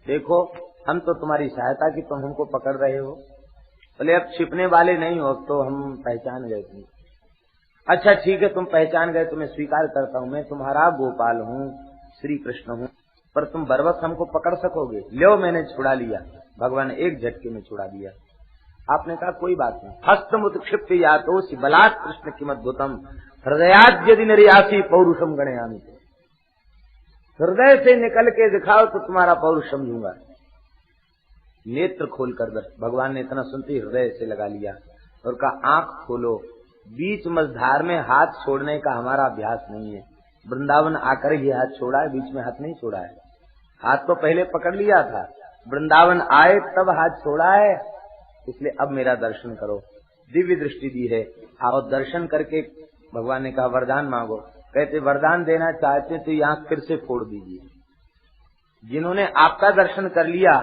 देखो हम तो तुम्हारी सहायता की, तुम हमको पकड़ रहे हो। बोले अब छिपने वाले नहीं हो, अब तो हम पहचान गए तुम। अच्छा ठीक है, तुम पहचान गए तो मैं स्वीकार करता हूँ, मैं तुम्हारा गोपाल हूँ, श्री कृष्ण हूँ, पर तुम बरबस हमको पकड़ सकोगे? लो मैंने छुड़ा लिया। भगवान ने एक झटके में छुड़ा दिया। आपने कहा कोई बात नहीं। हस्तमुत क्षिप्त यातोसि बलात् कृष्ण किमद्भुतम हृदयाद् यदि निर्यासी पौरुषम गणयामि। हृदय से निकल के दिखाओ तो तुम्हारा पौरुष समझूंगा। नेत्र खोलकर भगवान ने इतना सुनते हृदय से लगा लिया और कहा आंख खोलो। बीच मझधार में हाथ छोड़ने का हमारा अभ्यास नहीं है। वृंदावन आकर ही हाथ छोड़ा है, बीच में हाथ नहीं छोड़ा है। हाथ तो पहले पकड़ लिया था, वृंदावन आए तब हाथ छोड़ा है। इसलिए अब मेरा दर्शन करो। दिव्य दृष्टि दी है, और दर्शन करके भगवान ने कहा वरदान मांगो। कहते वरदान देना चाहते तो ये आंख फिर से फोड़ दीजिए। जिन्होंने आपका दर्शन कर लिया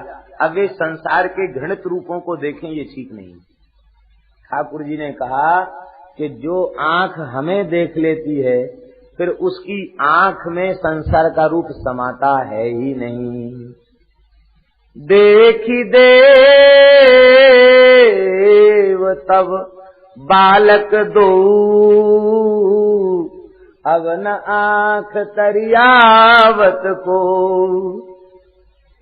अब वे संसार के घृणित रूपों को देखें, ये ठीक नहीं। ठाकुर जी ने कहा कि जो आंख हमें देख लेती है फिर उसकी आंख में संसार का रूप समाता है ही नहीं। देखी देव तब बालक दो, अब न आंख तरियावत को।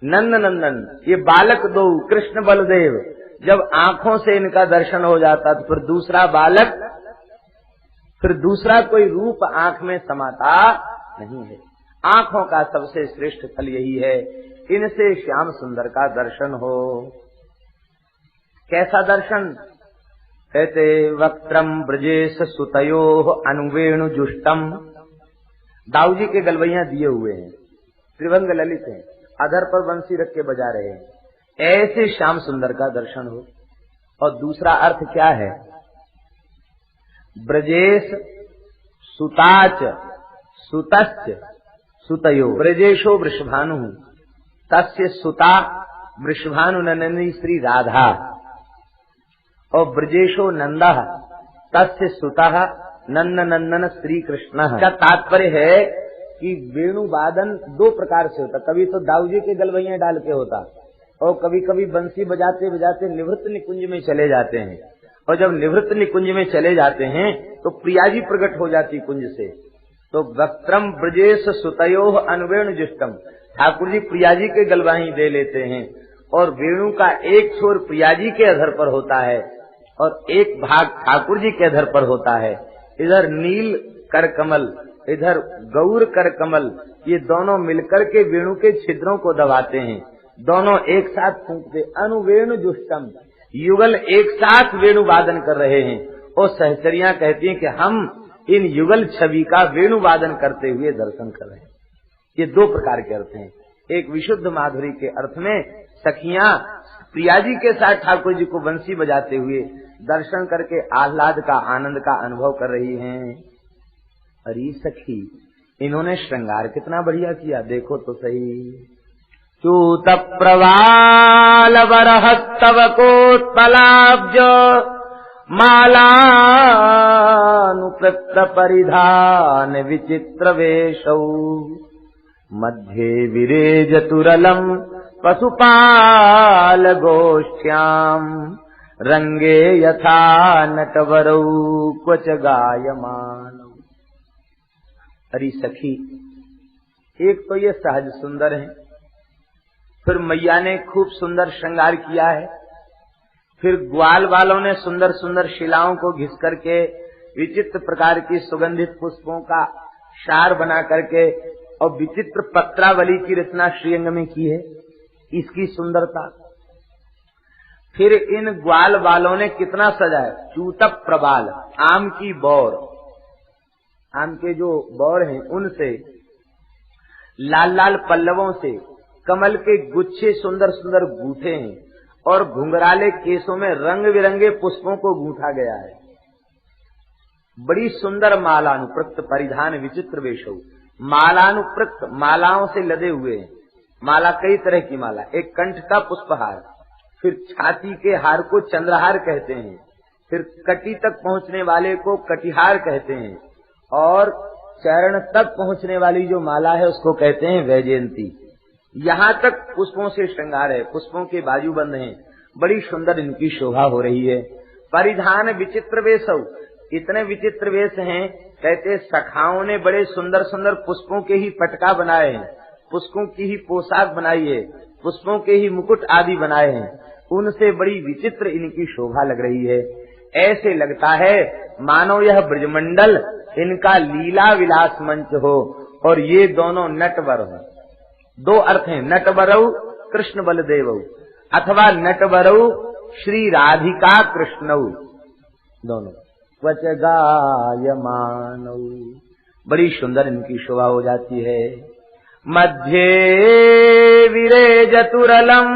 नंद नंदन ये बालक दो कृष्ण बलदेव, जब आंखों से इनका दर्शन हो जाता तो फिर दूसरा बालक, फिर दूसरा कोई रूप आंख में समाता नहीं है। आंखों का सबसे श्रेष्ठ फल यही है, इनसे श्याम सुंदर का दर्शन हो। कैसा दर्शन? कहते वक्त्रम ब्रजेश सुतयो अनुवेणु जुष्टम। दाऊ जी के गलवैया दिए हुए हैं, त्रिभंग ललित हैं, अधर पर बंसी रख के बजा रहे हैं। ऐसे श्याम सुंदर का दर्शन हो। और दूसरा अर्थ क्या है? ब्रजेश सुताच सुतश्च सुतयो ब्रजेशो वृषभानु तस्य सुता वृषभानु नंदिनी श्री राधा और ब्रजेशो नंदा तस्य सुता नंद नंदन श्री कृष्ण। का तात्पर्य है कि वेणु वादन 2 प्रकार से होता। कभी तो दाऊ जी के गलवैया डाल के होता और कभी कभी बंसी बजाते बजाते निवृत्त निकुंज में चले जाते हैं। और जब निवृत्त निकुंज में चले जाते हैं तो प्रिया जी प्रकट हो जाती कुंज से। तो वक्त्रम ब्रजेश सुतयो अनवेणु जुष्टम, ठाकुर जी प्रिया जी के गलवाही दे लेते हैं और वेणु का एक छोर प्रिया जी के अधर पर होता है और एक भाग ठाकुर जी के अधर पर होता है। इधर नील कर कमल, इधर गौर कर कमल, ये दोनों मिलकर के वेणु के छिद्रों को दबाते हैं, दोनों एक साथ फूंकते, अनुवेणु जुष्टम, युगल एक साथ वेणु वादन कर रहे हैं। और सहचरियां कहती हैं कि हम इन युगल छवि का वेणु वादन करते हुए दर्शन कर रहे हैं। ये दो प्रकार के अर्थ हैं। एक विशुद्ध माधुरी के अर्थ में सखियां प्रिया जी के साथ ठाकुर जी को बंसी बजाते हुए दर्शन करके आह्लाद का, आनंद का अनुभव कर रही हैं। अरे सखी, इन्होंने श्रृंगार कितना बढ़िया किया, देखो तो सही। चूत प्रवाल वरहस्तव कोत्पलाब्ज मालानुकृत परिधान विचित्र वेशौ मध्ये विरेज तुरलम पशुपाल गोष्ठ्याम रंगे यथा नटवरौ क्वच गायमान। अरे सखी, एक तो ये सहज सुंदर है, फिर मैया ने खूब सुंदर श्रृंगार किया है, फिर ग्वाल वालों ने सुंदर सुंदर शिलाओं को घिस करके विचित्र प्रकार की सुगंधित पुष्पों का शार बना करके और विचित्र पत्रावली की रचना श्रीअंग में की है, इसकी सुंदरता। फिर इन ग्वाल वालों ने कितना सजाया, चूतप प्रबाल, आम की बौर, आम के जो बौर हैं उनसे, लाल लाल पल्लवों से, कमल के गुच्छे सुंदर सुंदर गूंथे हैं और घुंघराले केसों में रंग बिरंगे पुष्पों को गूंथा गया है। बड़ी सुंदर मालानुप्रक्त परिधान विचित्र वेशौ, मालानुप्रक्त, मालाओं से लदे हुए हैं। माला कई तरह की माला, एक कंठ का पुष्पहार, फिर छाती के हार को चंद्रहार कहते हैं, फिर कटी तक पहुंचने वाले को कटिहार कहते हैं और चरण तक पहुंचने वाली जो माला है उसको कहते हैं वैजयंती। यहाँ तक पुष्पों से श्रृंगार है, पुष्पों के बाजूबंद हैं, बड़ी सुंदर इनकी शोभा हो रही है। परिधान विचित्र वेशौ, इतने विचित्र वेश हैं, कहते सखाओं ने बड़े सुंदर सुंदर पुष्पों के ही पटका बनाए हैं, पुष्पों की ही पोशाक बनाई है, पुष्पों के ही मुकुट आदि बनाए हैं, उनसे बड़ी विचित्र इनकी शोभा लग रही है। ऐसे लगता है मानो यह ब्रजमंडल इनका लीला विलास मंच हो और ये दोनों नटवर हो। दो अर्थ हैं, नटवरौ कृष्ण बलदेवौ अथवा नटवरौ श्री राधिका कृष्णौ, दोनों। क्वच गायमानौ, बड़ी सुंदर इनकी शोभा हो जाती है। मध्ये विरेज तुरलम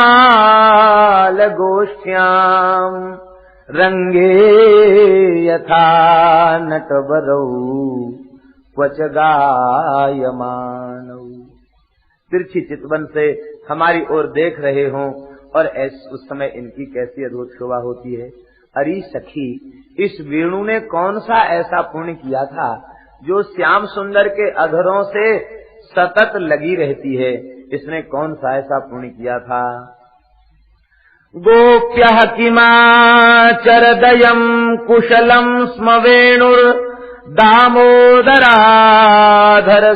पशुपाल गोष्ठ्याम रंगे यथा नटवरौ क्वच गायमानौ। तिरछी चितवन से हमारी ओर देख रहे हों और उस समय इनकी कैसी अद्भुत शोभा होती है। अरे सखी, इस वेणु ने कौन सा ऐसा पुण्य किया था जो श्याम सुंदर के अधरों से सतत लगी रहती है, इसने कौन सा ऐसा पुण्य किया था। गोप्यः किमाचरदयं कुशलं स्म वेणुर दामोदराधर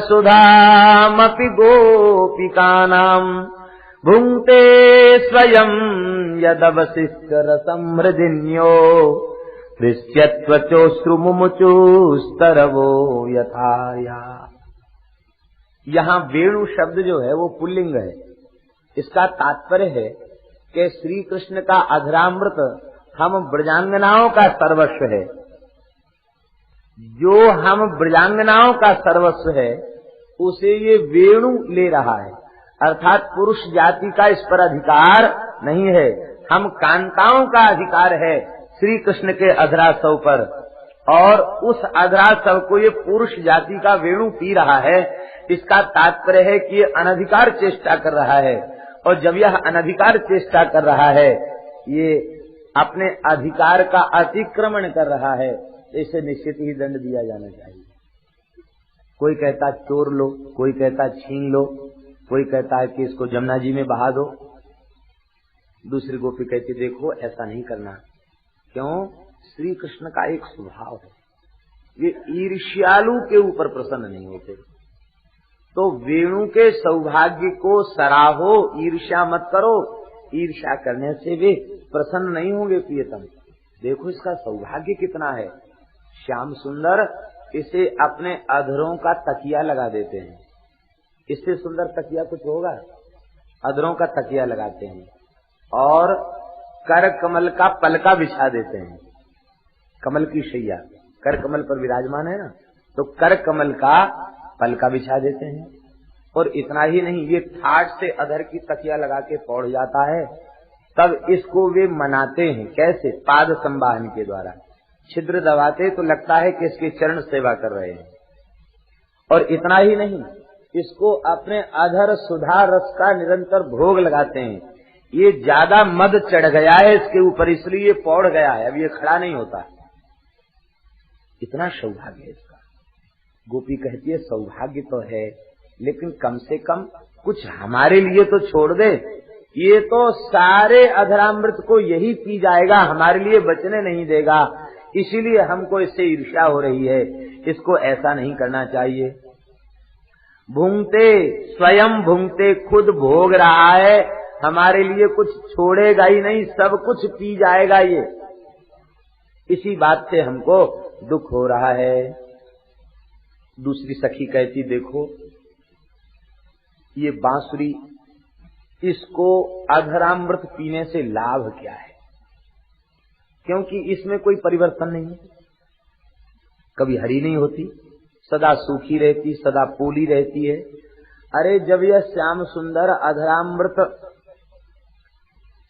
सुधामपि गोपिकानां भुङ्क्ते स्वयं यदवशिष्टरसं हृदिन्यो दृश्यत्वचोश्रुमुमुचुस्तरवो यथाया। यहाँ वेणु शब्द जो है वो पुल्लिंग है। इसका तात्पर्य है कि श्री कृष्ण का अधरामृत हम ब्रजांगनाओं का सर्वस्व है। जो हम ब्रजांगनाओं का सर्वस्व है उसे ये वेणु ले रहा है, अर्थात पुरुष जाति का इस पर अधिकार नहीं है। हम कांताओं का अधिकार है श्री कृष्ण के अधरासव पर, और उस अधरासव को ये पुरुष जाति का वेणु पी रहा है। इसका तात्पर्य है कि ये अनधिकार चेष्टा कर रहा है, और जब यह अनधिकार चेष्टा कर रहा है, ये अपने अधिकार का अतिक्रमण कर रहा है, इसे निश्चित ही दंड दिया जाना चाहिए। कोई कहता चोर लो, कोई कहता छीन लो, कोई कहता है कि इसको जमुना जी में बहा दो। दूसरी गोपी कहती देखो ऐसा नहीं करना। क्यों? श्री कृष्ण का एक स्वभाव है, ये ईर्ष्यालु के ऊपर प्रसन्न नहीं होते। तो वेणु के सौभाग्य को सराहो, ईर्ष्या मत करो। ईर्ष्या करने से वे प्रसन्न नहीं होंगे प्रियतम। देखो इसका सौभाग्य कितना है। श्याम सुंदर इसे अपने अधरों का तकिया लगा देते हैं। इससे सुंदर तकिया कुछ होगा? अधरों का तकिया लगाते हैं और कर कमल का पलका बिछा देते हैं। कमल की शैया कर कमल पर विराजमान है ना, तो कर कमल का पलका बिछा देते हैं। और इतना ही नहीं, ये ठाट से अधर की तकिया लगा के पौड़ जाता है, तब इसको वे मनाते हैं। कैसे? पाद संवाहन के द्वारा छिद्र दबाते तो लगता है कि इसके चरण सेवा कर रहे हैं। और इतना ही नहीं, इसको अपने अधर सुधा रस का निरंतर भोग लगाते हैं। ये ज्यादा मद चढ़ गया है इसके ऊपर, इसलिए पौड़ गया है, अब ये खड़ा नहीं होता। इतना सौभाग्य है इसका। गोपी कहती है सौभाग्य तो है, लेकिन कम से कम कुछ हमारे लिए तो छोड़ दे। ये तो सारे अधरामृत को यही पी जाएगा, हमारे लिए बचने नहीं देगा। इसीलिए हमको इससे ईर्ष्या हो रही है। इसको ऐसा नहीं करना चाहिए। भूंगते स्वयं भूंगते खुद भोग रहा है, हमारे लिए कुछ छोड़ेगा ही नहीं, सब कुछ पी जाएगा ये। इसी बात से हमको दुख हो रहा है। दूसरी सखी कहती देखो ये बांसुरी, इसको अधरामृत पीने से लाभ क्या है? क्योंकि इसमें कोई परिवर्तन नहीं है, कभी हरी नहीं होती, सदा सूखी रहती, सदा पोली रहती है। अरे जब यह श्याम सुंदर अधरामृत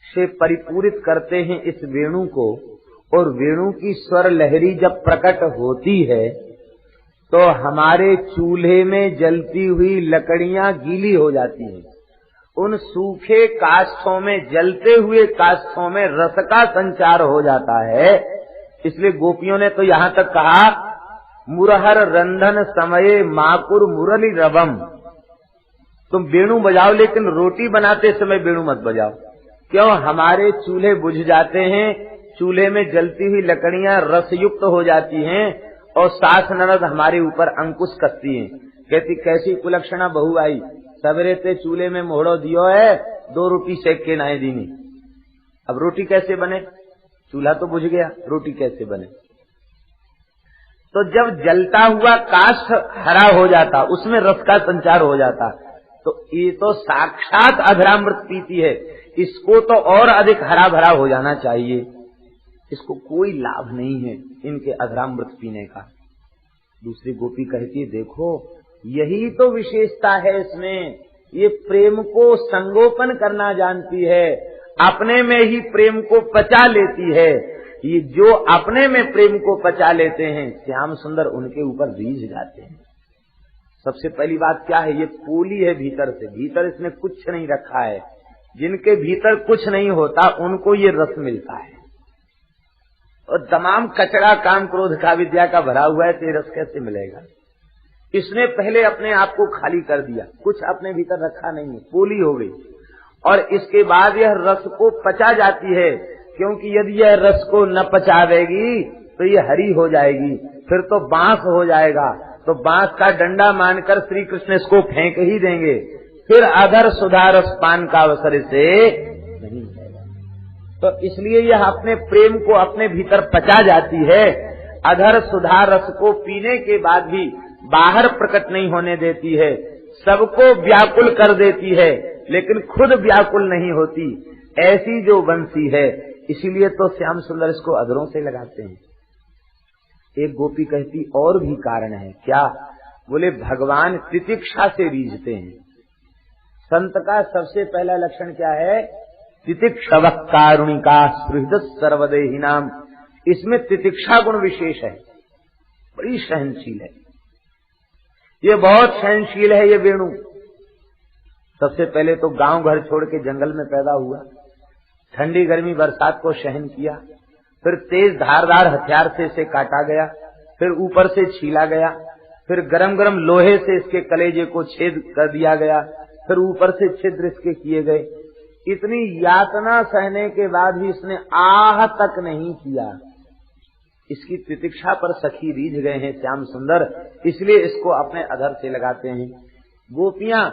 से परिपूरित करते हैं इस वेणु को, और वेणु की स्वर लहरी जब प्रकट होती है तो हमारे चूल्हे में जलती हुई लकड़ियां गीली हो जाती हैं। उन सूखे काष्ठों में, जलते हुए काष्ठों में रस का संचार हो जाता है। इसलिए गोपियों ने तो यहाँ तक कहा मुरहर रंधन समये माकुर मुरली रवम। तुम वेणु बजाओ लेकिन रोटी बनाते समय वेणु मत बजाओ। क्यों? हमारे चूल्हे बुझ जाते हैं, चूल्हे में जलती हुई लकड़ियां रसयुक्त हो जाती हैं और सास ननद हमारे ऊपर अंकुश कसती हैं। कहती कैसी कुलक्षणा बहू आई, सवेरे ते चूल्हे में मोहड़ो दियो है, 2 रोटी सेक के नाए दीनी। अब रोटी कैसे बने? चूल्हा तो बुझ गया, रोटी कैसे बने? तो जब जलता हुआ काष्ठ हरा हो जाता, उसमें रस का संचार हो जाता, तो ये तो साक्षात अधरामृत पीती है। इसको तो और अधिक हरा भरा हो जाना चाहिए। इसको कोई लाभ नहीं है इनके अधरामृत पीने का। दूसरी गोपी कहती है देखो यही तो विशेषता है इसमें, ये प्रेम को संगोपन करना जानती है, अपने में ही प्रेम को पचा लेती है। ये जो अपने में प्रेम को पचा लेते हैं, श्याम सुंदर उनके ऊपर रीझ जाते हैं। सबसे पहली बात क्या है, ये पोली है भीतर से, भीतर इसने कुछ नहीं रखा है। जिनके भीतर कुछ नहीं होता उनको ये रस मिलता है, और तमाम कचरा काम क्रोध का विद्या का भरा हुआ है, तो ये रस कैसे मिलेगा? इसने पहले अपने आप को खाली कर दिया, कुछ अपने भीतर रखा नहीं है, पोली हो गई। और इसके बाद यह रस को पचा जाती है, क्योंकि यदि यह रस को न पचावेगी तो ये हरी हो जाएगी, फिर तो बांस हो जाएगा। तो बांस का डंडा मानकर श्री कृष्ण इसको फेंक ही देंगे, फिर अधर सुधा रस पान का अवसर इसे नहीं मिलेगा। तो इसलिए यह अपने प्रेम को अपने भीतर पचा जाती है। अधर सुधा रस को पीने के बाद भी बाहर प्रकट नहीं होने देती है, सबको व्याकुल कर देती है, लेकिन खुद व्याकुल नहीं होती। ऐसी जो बंसी है, इसीलिए तो श्याम सुंदर इसको अधरों से लगाते हैं। एक गोपी कहती और भी कारण है। क्या? बोले भगवान तितिक्षा से रीझते हैं। संत का सबसे पहला लक्षण क्या है? तितिक्षव कारुणिका सुहृद सर्वदेही नाम। इसमें तितिक्षा गुण विशेष है, बड़ी सहनशील है, ये बहुत सहनशील है। ये वेणु सबसे पहले तो गांव घर छोड़ के जंगल में पैदा हुआ, ठंडी गर्मी बरसात को सहन किया, फिर तेज धारदार हथियार से इसे काटा गया, फिर ऊपर से छीला गया, फिर गरम गरम लोहे से इसके कलेजे को छेद कर दिया गया, फिर ऊपर से छिद्र इसके किए गए। इतनी यातना सहने के बाद भी इसने आह तक नहीं किया। इसकी तितिक्षा पर सखी रीझ गए हैं श्याम सुंदर, इसलिए इसको अपने अधर से लगाते हैं। गोपियां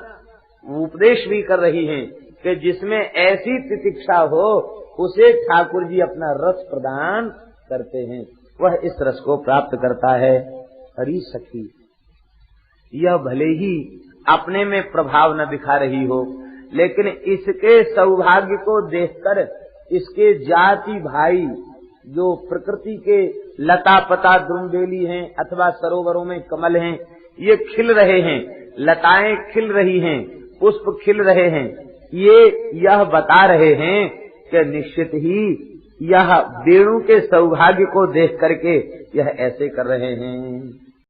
उपदेश भी कर रही हैं कि जिसमें ऐसी तितिक्षा हो उसे ठाकुर जी अपना रस प्रदान करते हैं, वह इस रस को प्राप्त करता है। हरी सखी यह भले ही अपने में प्रभाव न दिखा रही हो, लेकिन इसके सौभाग्य को देखकर इसके जाति भाई जो प्रकृति के लता पता द्रुमबेली हैं अथवा सरोवरों में कमल हैं, ये खिल रहे हैं, लताएं खिल रही हैं, पुष्प खिल रहे हैं, ये यह बता रहे हैं कि निश्चित ही यह वेणु के सौभाग्य को देख करके यह ऐसे कर रहे हैं।